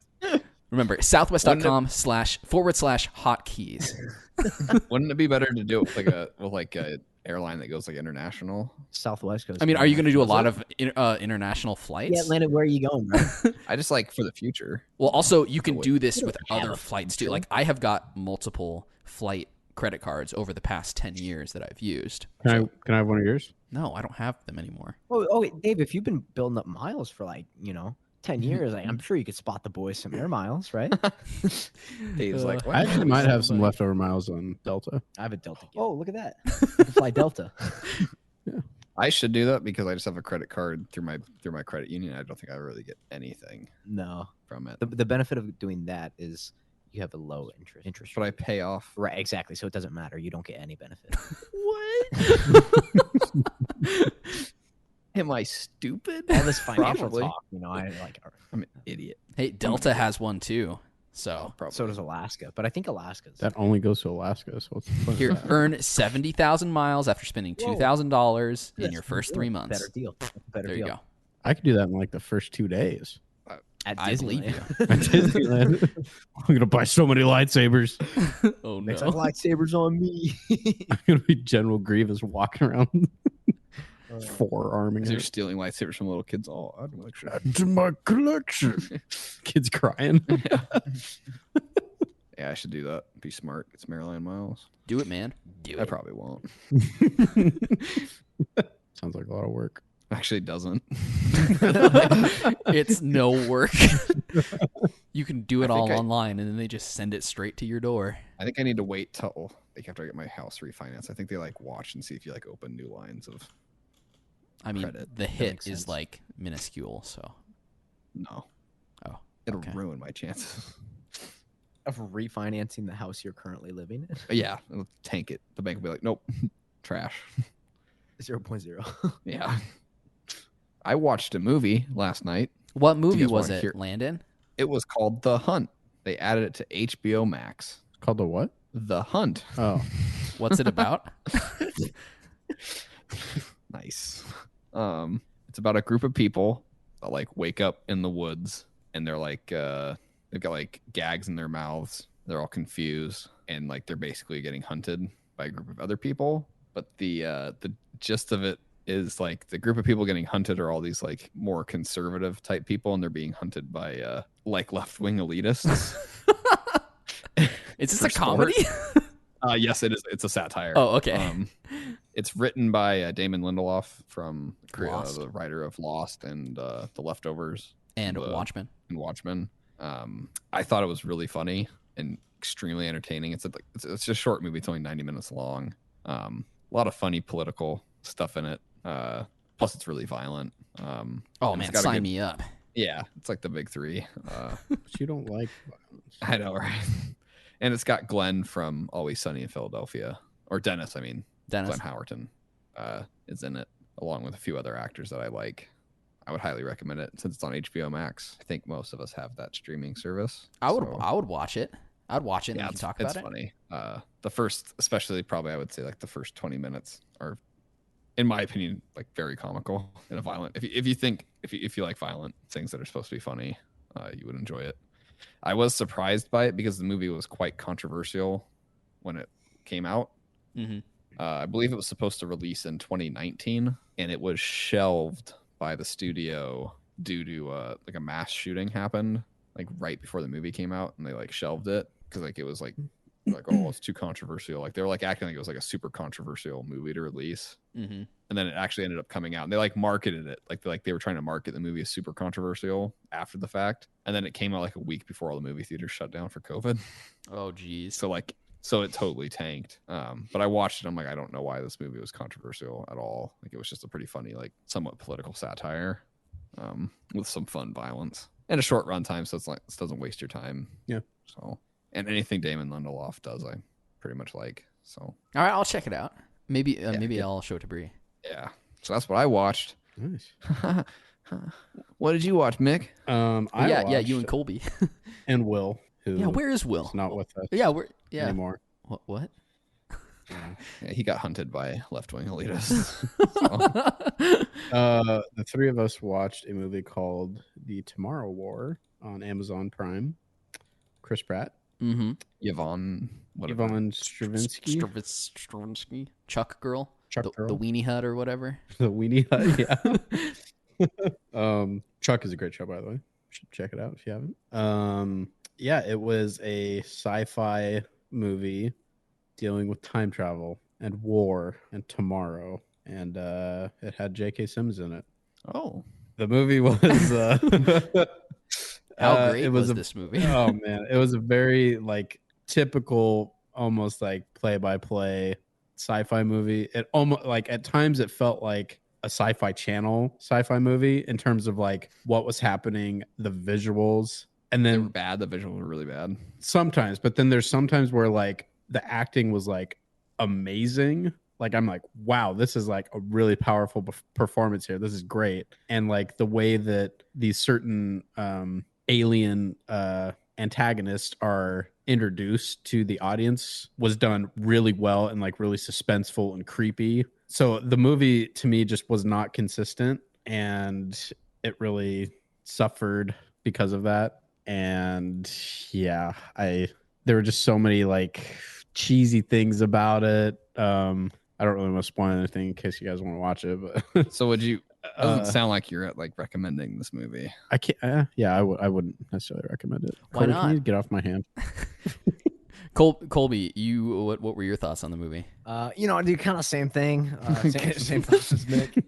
Remember, southwest.com//hotkeys. Wouldn't it be better to do it with like a airline that goes like international? Southwest goes. I mean, are you going to do a lot of international flights? Yeah, Landon, where are you going, bro? I just like for the future. Well, also you can do this with other flights too. Like I have got multiple flight credit cards over the past 10 years that I've used. Can I have one of yours? No, I don't have them anymore. Oh, wait, Dave, if you've been building up miles for 10 years, I'm sure you could spot the boys some air miles, right? Dave's like, I actually might have some leftover miles on Delta. I have a Delta. Oh, look at that! You can fly Delta. Yeah. I should do that because I just have a credit card through my credit union. I don't think I really get anything from it. The benefit of doing that is you have a low interest. But I pay off. Right, exactly. So it doesn't matter. You don't get any benefit. What? Am I stupid? All this financial Probably. talk, I'm an idiot. Hey, Delta has one too. So so does Alaska, but I think Alaska's That only goes to Alaska. So what's the point here, of that? earn 70,000 miles after spending $2,000 in your first 3 months. better deal. There you go. I could do that in like the first 2 days. At I believe Disneyland. you. At Disneyland. I'm gonna buy so many lightsabers. Oh no. Next time, lightsabers on me. I'm gonna be General Grievous walking around forearming You're it. stealing lightsabers from little kids. Oh, I'd like to. Add to my collection. Kids crying. Yeah, I should do that. Be smart. Get some airline miles. Do it, man. Do I it. probably won't. Sounds like a lot of work. Actually, it doesn't. It's no work. You can do it I all think online, and then they just send it straight to your door. I think I need to wait till after I get my house refinanced. I think they watch and see if you open new lines of. I mean, Credit. the That hit makes is sense. minuscule, so. No. Oh, It'll okay. ruin my chances. Of refinancing the house you're currently living in. Yeah, it'll tank it. The bank will be like, nope, trash. 0.0. Yeah. I watched a movie last night. What movie guys was wanna it, hear- Landon? It was called The Hunt. They added it to HBO Max. It's called the what? The Hunt. Oh, What's it about? Nice. It's about a group of people that wake up in the woods and they're they've got gags in their mouths. They're all confused and they're basically getting hunted by a group of other people. But the gist of it is the group of people getting hunted are all these more conservative type people, and they're being hunted by left wing elitists. Is this For a comedy? Yes, it is. It's a satire. Oh, okay. It's written by Damon Lindelof from Lost. the writer of Lost and The Leftovers And the- Watchmen. and Watchmen. I thought it was really funny and extremely entertaining. It's a short movie. It's only 90 minutes long. A lot of funny political stuff in it. Plus, it's really violent. Oh, and man, it's got a sign good- me up. Yeah, it's the big three. but you don't like violence. I know, right? And it's got Glenn from Always Sunny in Philadelphia, or Dennis. I mean, Dennis. Glenn Howerton is in it, along with a few other actors that I like. I would highly recommend it since it's on HBO Max. I think most of us have that streaming service. I would so- watch it. I'd watch it and Yeah, we can it's, talk it's about it. funny. The first, especially probably I would say the first 20 minutes are, in my opinion, very comical and a violent. If you like violent things that are supposed to be funny, you would enjoy it. I was surprised by it because the movie was quite controversial when it came out. Mm-hmm. I believe it was supposed to release in 2019, and it was shelved by the studio due to a mass shooting happened right before the movie came out, and they shelved it because it was oh, it's too controversial. They were acting like it was a super controversial movie to release. Mm-hmm. And then it actually ended up coming out, and they marketed it they were trying to market the movie as super controversial after the fact. And then it came out a week before all the movie theaters shut down for COVID. Oh, geez. So it totally tanked. But I watched it. I'm I don't know why this movie was controversial at all. It was just a pretty funny, somewhat political satire, with some fun violence and a short run time. So it doesn't waste your time. Yeah. So, and anything Damon Lindelof does, I pretty much like. So, All right, I'll check it out. Maybe yeah. I'll show it to Bree. yeah. So that's what I watched. Nice. What did you watch, Mick? I Yeah, you watched- and Colby. and Will. who Yeah, where is Will? is not with us anymore. What? Yeah, he got hunted by left-wing elitists. The three of us watched a movie called The Tomorrow War on Amazon Prime. Chris Pratt. Mm-hmm. Yvonne Stravinsky. Chuck Girl. The Weenie Hut or whatever. The Weenie Hut, yeah. Chuck is a great show, by the way. You should check it out if you haven't. Yeah, it was a sci-fi movie dealing with time travel and war and tomorrow, and it had J.K. Simmons in it. Oh, the movie was how great was this movie? Oh man, it was a very typical, almost like play-by-play sci-fi movie. It almost at times it felt like a Sci-Fi Channel sci-fi movie in terms of what was happening, the visuals, and then they were bad. The visuals were really bad sometimes, but then there's sometimes where the acting was amazing. I'm like, wow, this is a really powerful performance here. This is great. And the way that these certain alien antagonists are introduced to the audience was done really well and really suspenseful and creepy. So the movie to me just was not consistent, and it really suffered because of that. And yeah, there were just so many cheesy things about it. I don't really want to spoil anything in case you guys want to watch it, but so would you? It doesn't sound like you're recommending this movie. I can't. Yeah, I wouldn't necessarily recommend it. Why not? Can you get off my hand? Colby, what were your thoughts on the movie? I do kind of same thing. Same thoughts as Mick.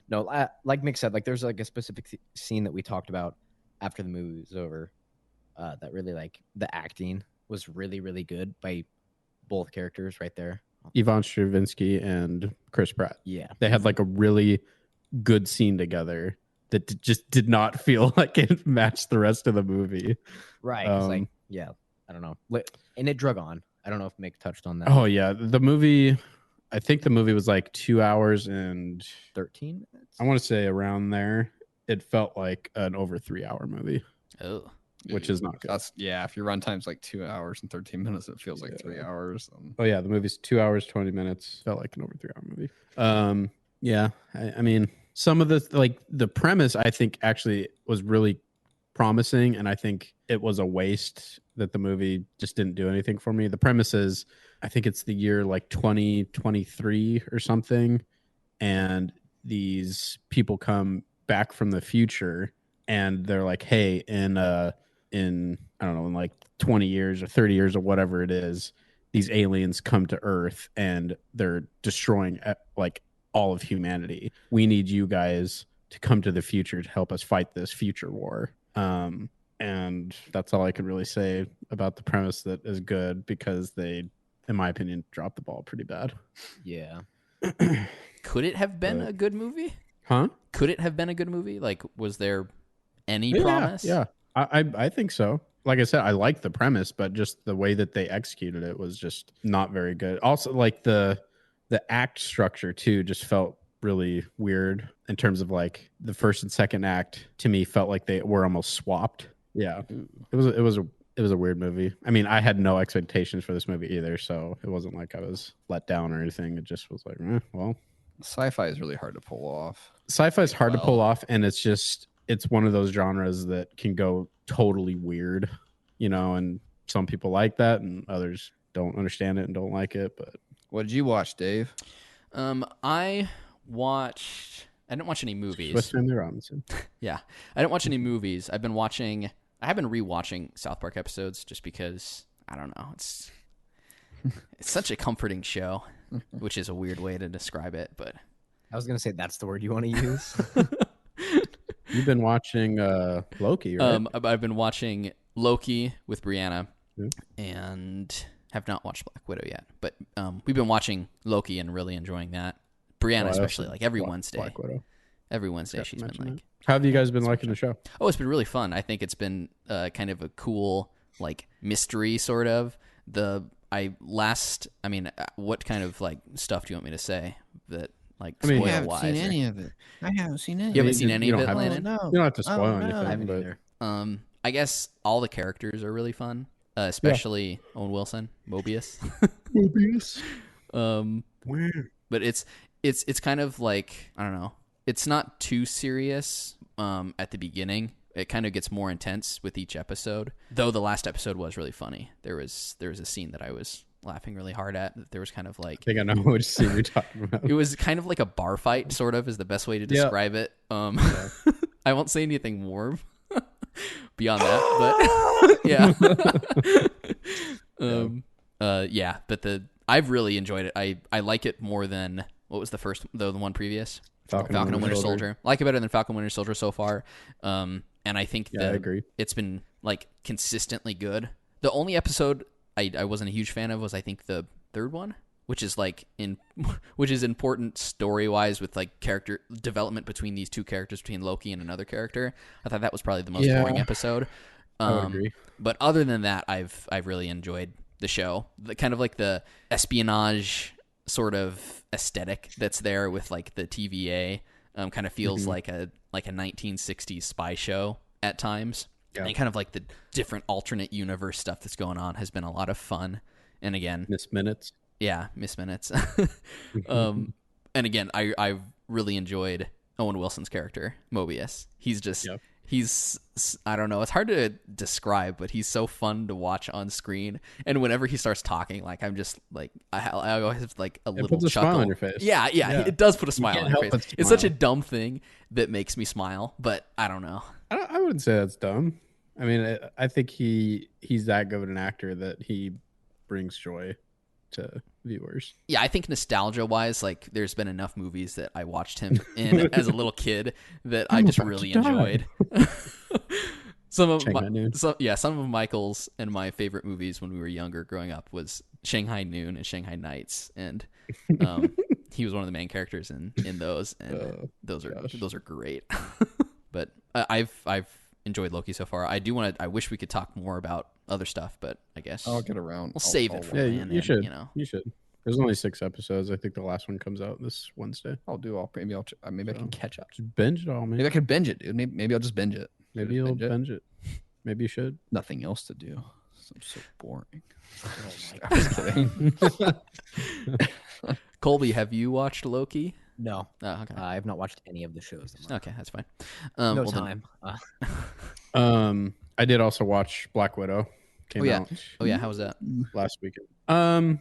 No, like Mick said, there's a specific scene that we talked about after the movie was over. That really the acting was really, really good by both characters right there. Yvonne Stravinsky and Chris Pratt. Yeah. They had a really good scene together that just did not feel like it matched the rest of the movie. Right. Yeah, I don't know. And it drug on. I don't know if Mick touched on that. Oh, yeah. The movie, I think the movie was 2 hours and 13 minutes. I want to say around there. It felt like an over 3 hour movie. Oh. Which is not good. If your runtime's 2 hours and 13 minutes, it feels like 3 hours. Oh yeah, the movie's 2 hours 20 minutes. Felt like an over 3 hour movie. Yeah, I mean, some of the premise I think actually was really promising, and I think it was a waste that the movie just didn't do anything for me. The premise is, I think it's the year 2023 or something, and these people come back from the future, and they're like, hey, in I don't know, in 20 years or 30 years or whatever it is, these aliens come to Earth and they're destroying all of humanity. We need you guys to come to the future to help us fight this future war. And that's all I could really say about the premise that is good, because they, in my opinion, dropped the ball pretty bad. Yeah. Could it have been a good movie? Huh? Could it have been a good movie? Was there any promise? Yeah. I think so. Like I said, I like the premise, but just the way that they executed it was just not very good. Also, the act structure too just felt really weird in terms of the first and second act. To me, felt like they were almost swapped. Yeah, it was a weird movie. I mean, I had no expectations for this movie either, so it wasn't like I was let down or anything. It just was well, sci-fi is really hard to pull off. Sci-fi is hard to pull off, and it's one of those genres that can go totally weird, and some people like that and others don't understand it and don't like it. But what did you watch, Dave? I didn't watch any movies. Swiss Family Robinson. Yeah. I didn't watch any movies. I have been rewatching South Park episodes just because, I don't know, it's such a comforting show, which is a weird way to describe it, but I was going to say that's the word you want to use. You've been watching Loki, right? I've been watching Loki with Brianna, and have not watched Black Widow yet. But we've been watching Loki and really enjoying that. Brianna, especially, every Wednesday. Black Widow. Every Wednesday, she's been How have you guys been liking the show? Oh, it's been really fun. I think it's been kind of a cool mystery sort of. What kind of stuff do you want me to say that? I haven't seen any of it. I haven't seen any. You haven't seen any of it, Landon? No. You don't have to spoil anything. I haven't either. I guess all the characters are really fun, especially Owen Wilson, Mobius. But it's kind of like, I don't know. It's not too serious at the beginning. It kind of gets more intense with each episode. Though the last episode was really funny. There was a scene that I was laughing really hard at. There was kind of like, I think I know which scene you're talking about. It was kind of like a bar fight, sort of, is the best way to describe it. I won't say anything more beyond that, but yeah. But I've really enjoyed it. I like it more than, what was the one previous? Falcon and Winter Soldier. I like it better than Falcon and Winter Soldier so far. And I think I agree. It's been like consistently good. The only episode I wasn't a huge fan of was, I think, the third one, which is important story wise with like character development between these two characters, between Loki and another character. I thought that was probably the most boring episode. I would agree. But other than that, I've really enjoyed the show. Kind of like the espionage sort of aesthetic that's there with like the TVA kind of feels like a 1960s spy show at times. Yeah. And kind of like the different alternate universe stuff that's going on has been a lot of fun. And again, Miss Minutes. Yeah, Miss Minutes. And again, I really enjoyed Owen Wilson's character, Mobius. He's just he's, I don't know, it's hard to describe, but he's so fun to watch on screen. And whenever he starts talking, like, I'm just like, I always have like a little chuckle. Smile on your face. Yeah, it does put a smile on your face. It's such a dumb thing that makes me smile, but I don't know. I wouldn't say that's dumb. I mean, I think he's that good of an actor that he brings joy to viewers. Yeah, I think nostalgia-wise, like, there's been enough movies that I watched him in as a little kid that I just really enjoyed. Some of Michael's and my favorite movies when we were younger growing up was Shanghai Noon and Shanghai Nights, and he was one of the main characters in those, and those are great. But I've enjoyed Loki so far. I wish we could talk more about other stuff, but I guess I'll get around. We'll save it for Landon. You should. You should. There's only 6 episodes. I think the last one comes out this Wednesday. Maybe I can catch up. Just binge it all, man. Maybe I could binge it, dude. Maybe I'll just binge it. Maybe you'll binge it. Maybe you should. Nothing else to do. I'm so boring. I'm just kidding. Colby, have you watched Loki? No. Oh, okay. I have not watched any of the shows. Okay, that's fine. No time. I did also watch Black Widow. Came out. Oh yeah, how was that? Last weekend.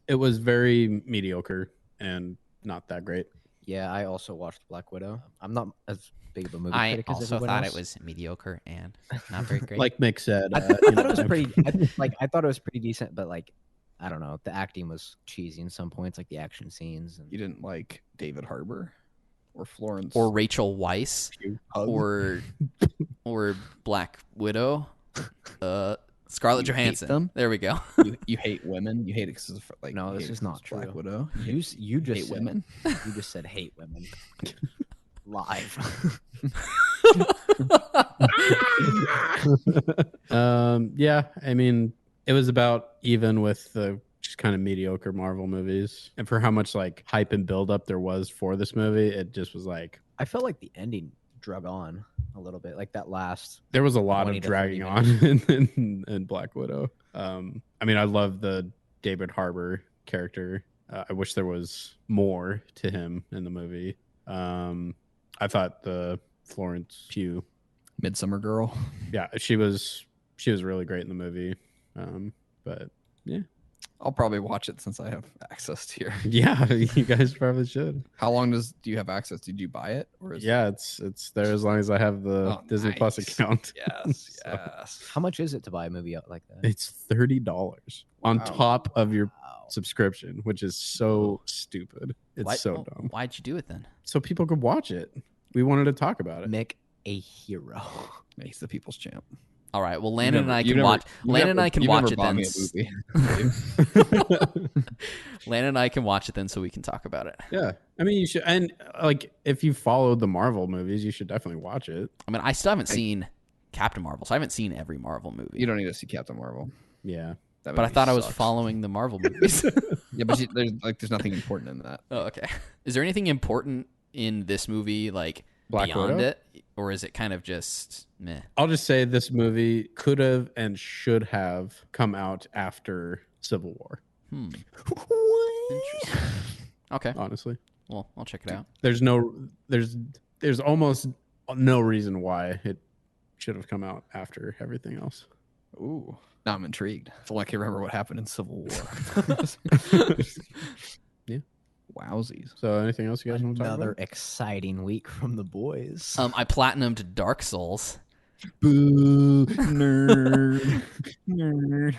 It was very mediocre and not that great. Yeah, I also watched Black Widow. I'm not as big of a movie critic as everyone else. I also thought it was mediocre and not very great. Like Mick said, I thought it was pretty. I thought it was pretty decent, but like, I don't know, the acting was cheesy in some points, like the action scenes. And... You didn't like David Harbour or Florence or Rachel Weisz or Black Widow, Scarlett Johansson. There we go. You hate women. You hate it because like, no, this is not true. Black Widow. You just hate women. You just said hate women. Live. Yeah, I mean, it was about even with the just kind of mediocre Marvel movies, and for how much like hype and build up there was for this movie, it just was like, I felt like the ending drug on a little bit, like that last. There was a lot of dragging on in Black Widow. I mean, I love the David Harbour character. I wish there was more to him in the movie. I thought the Florence Pugh, Midsummer Girl. Yeah, she was really great in the movie. But yeah, I'll probably watch it since I have access to your. Yeah, you guys probably should. How long do you have access? Did you buy it, or is it's there as long as I have the Disney Plus account. Yes, yes. How much is it to buy a movie out like that? It's $30 on top of your subscription, which is so stupid. It's so dumb. Why'd you do it then? So people could watch it. We wanted to talk about it. Mick, a hero. He's the people's champ. All right. Well, Landon and I can watch. Landon and I can watch it then. Landon and I can watch it then, so we can talk about it. Yeah, I mean, you should. And like, if you followed the Marvel movies, you should definitely watch it. I mean, I still haven't seen Captain Marvel, so I haven't seen every Marvel movie. You don't need to see Captain Marvel. Yeah, but I thought I was following the Marvel movies. Yeah, but there's nothing important in that. Oh, okay. Is there anything important in this movie, like beyond it, or is it kind of just meh? I'll just say this movie could have and should have come out after Civil War. Interesting. Okay. Honestly, well, I'll check it out. There's almost no reason why it should have come out after everything else. Ooh, now I'm intrigued. I feel like I remember what happened in Civil War. Yeah. Wowsies. So anything else you guys want to talk about? Another exciting week from the boys. I platinumed Dark Souls. Boo, nerd. Nerd.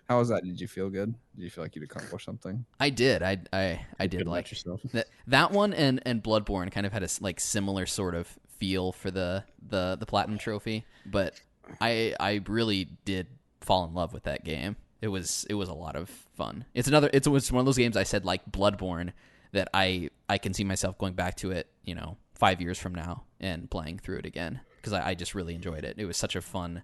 How was that? Did you feel good? Did you feel like you'd accomplished something? I did. I did like yourself. That one and Bloodborne kind of had a like similar sort of feel for the platinum trophy, but I really did fall in love with that game. It was a lot of fun. It was one of those games I said, like Bloodborne, that I can see myself going back to it, 5 years from now and playing through it again, because I just really enjoyed it. It was such a fun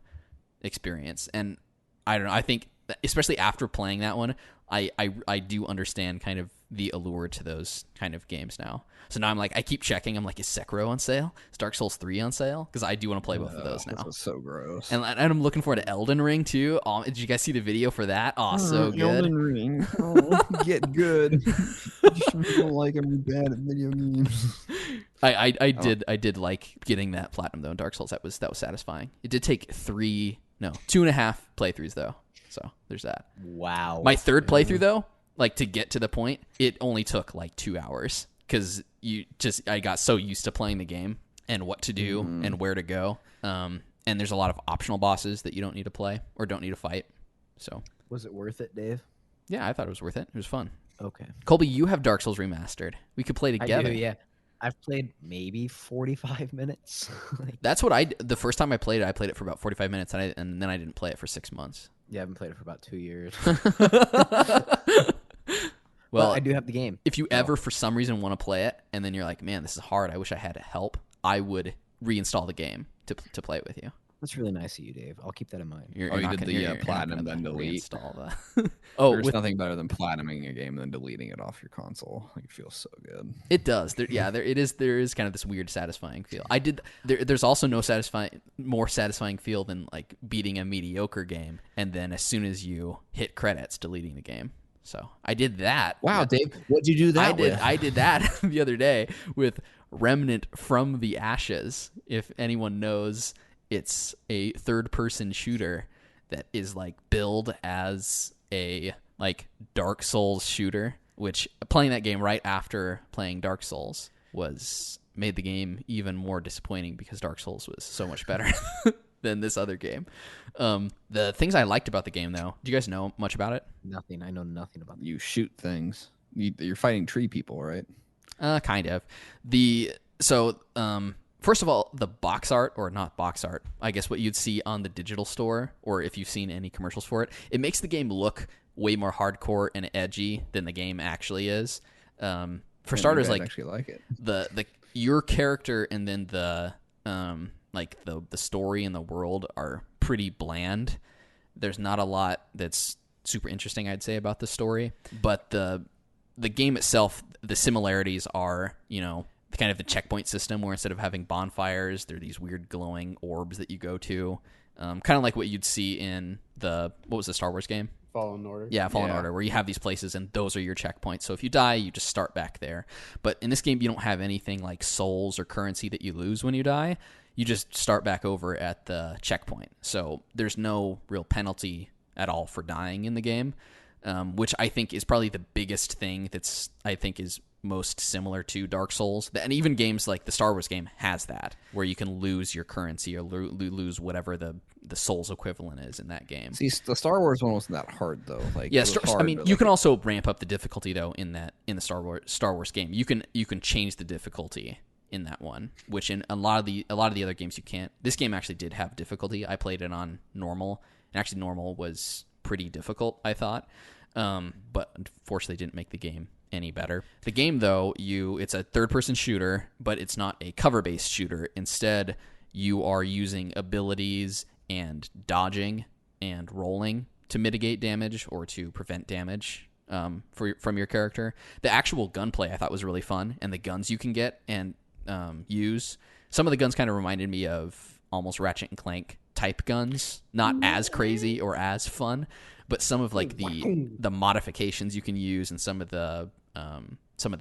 experience, and I don't know. I think especially after playing that one, I do understand kind of the allure to those kind of games now. So now I'm like, I keep checking. I'm like, is Sekiro on sale? Is Dark Souls 3 on sale? Because I do want to play both of those now. That's so gross. And I'm looking forward to Elden Ring too. Did you guys see the video for that? Oh, so good. Elden Ring. Oh, get good. You don't like I'm bad at video games. I did like getting that platinum though in Dark Souls. That was satisfying. It did take 2.5 playthroughs though. So there's that. Wow. My third playthrough though, like to get to the point, it only took like 2 hours because I got so used to playing the game and what to do and where to go. And there's a lot of optional bosses that you don't need to play or don't need to fight. So was it worth it, Dave? Yeah, I thought it was worth it. It was fun. Okay. Colby, you have Dark Souls Remastered. We could play together. I do, yeah. I've played maybe 45 minutes. That's what the first time I played it for about 45 minutes, and then I didn't play it for 6 months. Yeah, I haven't played it for about 2 years. Well, I do have the game. If you ever, for some reason, want to play it, and then you're like, man, this is hard. I wish I had help. I would reinstall the game to play it with you. That's really nice of you, Dave. I'll keep that in mind. You did the platinum then delete. There's nothing better than platinuming a game than deleting it off your console. Like, it feels so good. It does. There is kind of this weird satisfying feel. There's also no more satisfying feel than like beating a mediocre game, and then as soon as you hit credits, deleting the game. So I did that. Wow, Dave, what'd you do that with? I did that the other day with Remnant from the Ashes. If anyone knows, it's a third-person shooter that is like billed as a like Dark Souls shooter, which playing that game right after playing Dark Souls made the game even more disappointing because Dark Souls was so much better than this other game. The things I liked about the game, though, do you guys know much about it? Nothing. I know nothing about it. You shoot things. You're fighting tree people, right? Kind of. First of all, the box art, or not box art, I guess what you'd see on the digital store, or if you've seen any commercials for it, it makes the game look way more hardcore and edgy than the game actually is. For starters, like, actually like it. Your character and then the story and the world are pretty bland. There's not a lot that's super interesting, I'd say, about the story, but the game itself, the similarities are, kind of the checkpoint system, where instead of having bonfires, there are these weird glowing orbs that you go to, kind of like what you'd see in what was the Star Wars game? Fallen Order. Yeah, Fallen Order, where you have these places and those are your checkpoints. So if you die, you just start back there. But in this game, you don't have anything like souls or currency that you lose when you die. You just start back over at the checkpoint. So there's no real penalty at all for dying in the game, which I think is probably the biggest thing I think is most similar to Dark Souls. And even games like the Star Wars game has that, where you can lose your currency or lose whatever the Souls equivalent is in that game. See, the Star Wars one wasn't that hard though. Like, yeah, you can also ramp up the difficulty though in the Star Wars game. You can change the difficulty in that one, which in a lot of the other games you can't. This game actually did have difficulty. I played it on normal, and actually normal was pretty difficult, I thought. But unfortunately didn't make the game any better. The game, though, it's a third-person shooter, but it's not a cover-based shooter. Instead, you are using abilities and dodging and rolling to mitigate damage or to prevent damage from your character. The actual gunplay I thought was really fun, and the guns you can get, and use. Some of the guns kind of reminded me of almost Ratchet and Clank type guns, not as crazy or as fun, but some of like the modifications you can use and some of the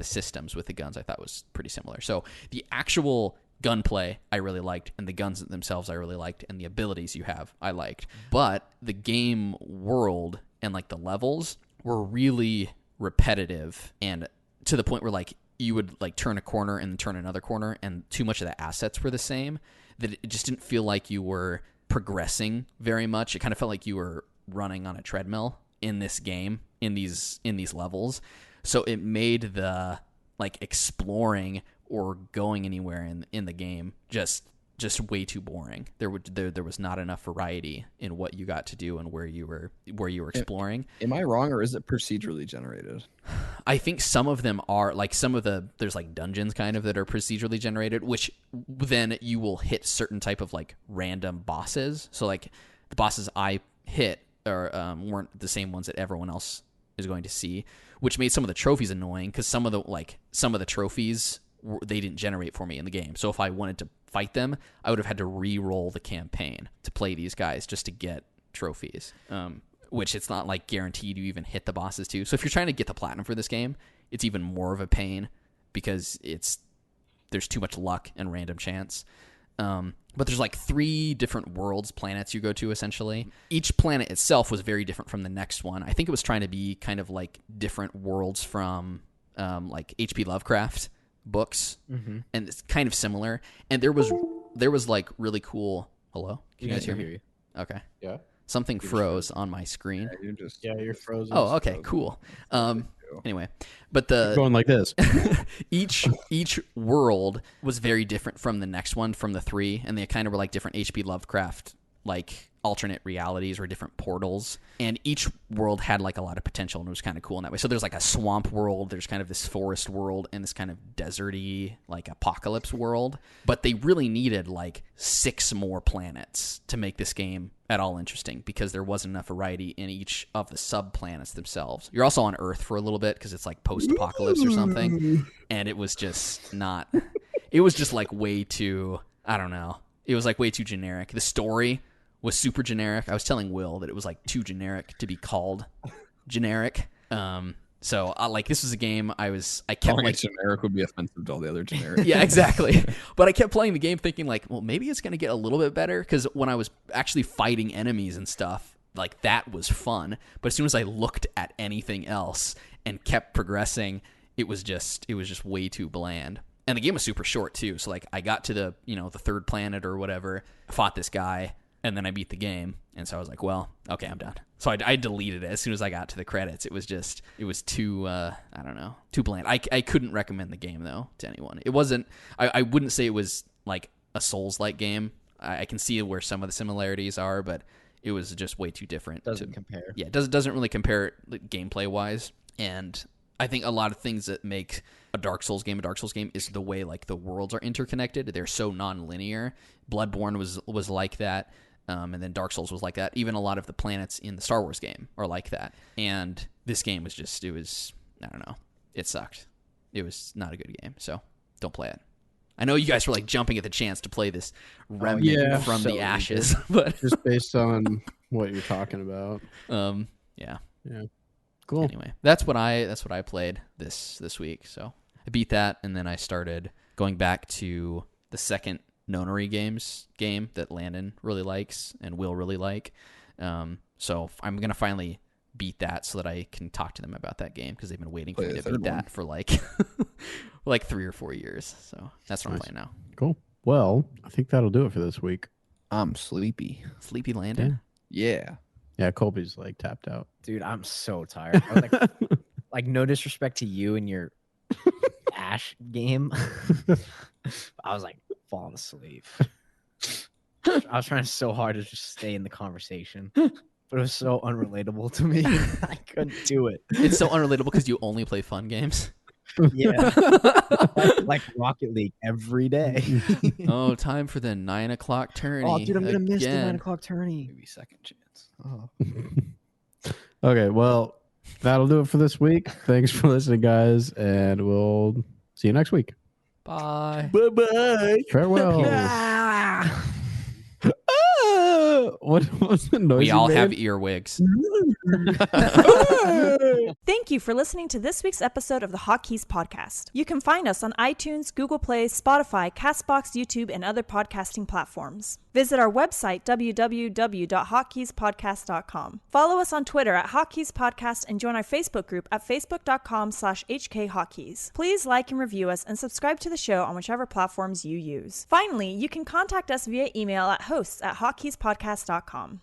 systems with the guns I thought was pretty similar. So the actual gunplay I really liked, and the guns themselves I really liked, and the abilities you have I liked. But the game world and like the levels were really repetitive, and to the point where like you would like turn a corner and turn another corner, and too much of the assets were the same, that it just didn't feel like you were progressing very much. It kind of felt like you were running on a treadmill in this game, in these levels. So it made the like exploring or going anywhere in the game just way too boring. There was not enough variety in what you got to do and where you were exploring. Am I wrong, or is it procedurally generated? I think some of them are like there's like dungeons kind of that are procedurally generated, which then you will hit certain type of like random bosses. So like the bosses I hit weren't the same ones that everyone else is going to see, which made some of the trophies annoying because some of the trophies they didn't generate for me in the game. So if I wanted to fight them, I would have had to re-roll the campaign to play these guys just to get trophies, which it's not like guaranteed you even hit the bosses too. So if you're trying to get the platinum for this game, it's even more of a pain because there's too much luck and random chance. But there's like 3 different worlds, planets you go to essentially. Each planet itself was very different from the next one. I think it was trying to be kind of like different worlds from like H.P. Lovecraft books, and it's kind of similar. And there was like really cool. Hello, can you guys hear me? Okay. Yeah. Something froze on my screen. You're frozen. Oh, okay, cool. Anyway, but going like this. each world was very different from the next one, from the 3, and they kind of were like different H.P. Lovecraft like alternate realities or different portals, and each world had like a lot of potential, and it was kind of cool in that way. So there's like a swamp world, there's kind of this forest world, and this kind of deserty like apocalypse world, but they really needed like 6 more planets to make this game at all interesting because there wasn't enough variety in each of the sub planets themselves. You're also on Earth for a little bit because it's like post-apocalypse or something, and it was just not it was just like way too, I don't know, it was like way too generic. The story was super generic. I was telling Will that it was like too generic to be called generic. So like this was a game I kept like generic would be offensive to all the other generic. Yeah, exactly. But I kept playing the game thinking like, well, maybe it's going to get a little bit better, because when I was actually fighting enemies and stuff, like that was fun. But as soon as I looked at anything else and kept progressing, it was just way too bland. And the game was super short too. So like I got to the 3rd planet or whatever, fought this guy, and then I beat the game. And so I was like, well, okay, I'm done. So I deleted it as soon as I got to the credits. It was too, I don't know, too bland. I couldn't recommend the game, though, to anyone. It wasn't, I wouldn't say it was like a Souls-like game. I can see where some of the similarities are, but it was just way too different. Doesn't compare. Yeah, it doesn't really compare like, gameplay-wise. And I think a lot of things that make a Dark Souls game is the way like the worlds are interconnected. They're so non-linear. Bloodborne was like that. And then Dark Souls was like that. Even a lot of the planets in the Star Wars game are like that. And this game was I don't know. It sucked. It was not a good game. So don't play it. I know you guys were like jumping at the chance to play this Remnant from the ashes, but just based on what you're talking about. Yeah. Cool. Anyway, that's what I played this week. So I beat that, and then I started going back to the second Nonary game that Landon really likes and will really like. So I'm gonna finally beat that so that I can talk to them about that game, because they've been waiting for me to beat that for like 3 or 4 years. So that's what I'm playing now. Cool. Well, I think that'll do it for this week. I'm sleepy. Sleepy Landon. Yeah. Yeah, Colby's like tapped out. Dude, I'm so tired. I was like no disrespect to you and your Ash game. I was like falling asleep. I was trying so hard to just stay in the conversation, but it was so unrelatable to me. I couldn't do it. It's so unrelatable because you only play fun games. Yeah. like Rocket League every day. Oh, time for the 9 o'clock tourney. Oh, dude, I'm going to miss the 9 again. o'clock tourney. Maybe second chance. Oh. Okay, well, that'll do it for this week. Thanks for listening, guys, and we'll see you next week. Bye. Bye-bye. Farewell. What was the noise? We all made? have earwigs. Thank you for listening to this week's episode of the Hotkeys podcast. You can find us on iTunes, Google Play, Spotify, Castbox, YouTube, and other podcasting platforms. Visit our website, www.hotkeyspodcast.com. Follow us on Twitter at Hotkeys Podcast and join our Facebook group at facebook.com/HKHotkeys. Please like and review us and subscribe to the show on whichever platforms you use. Finally, you can contact us via email at hosts@hotkeyspodcast.com.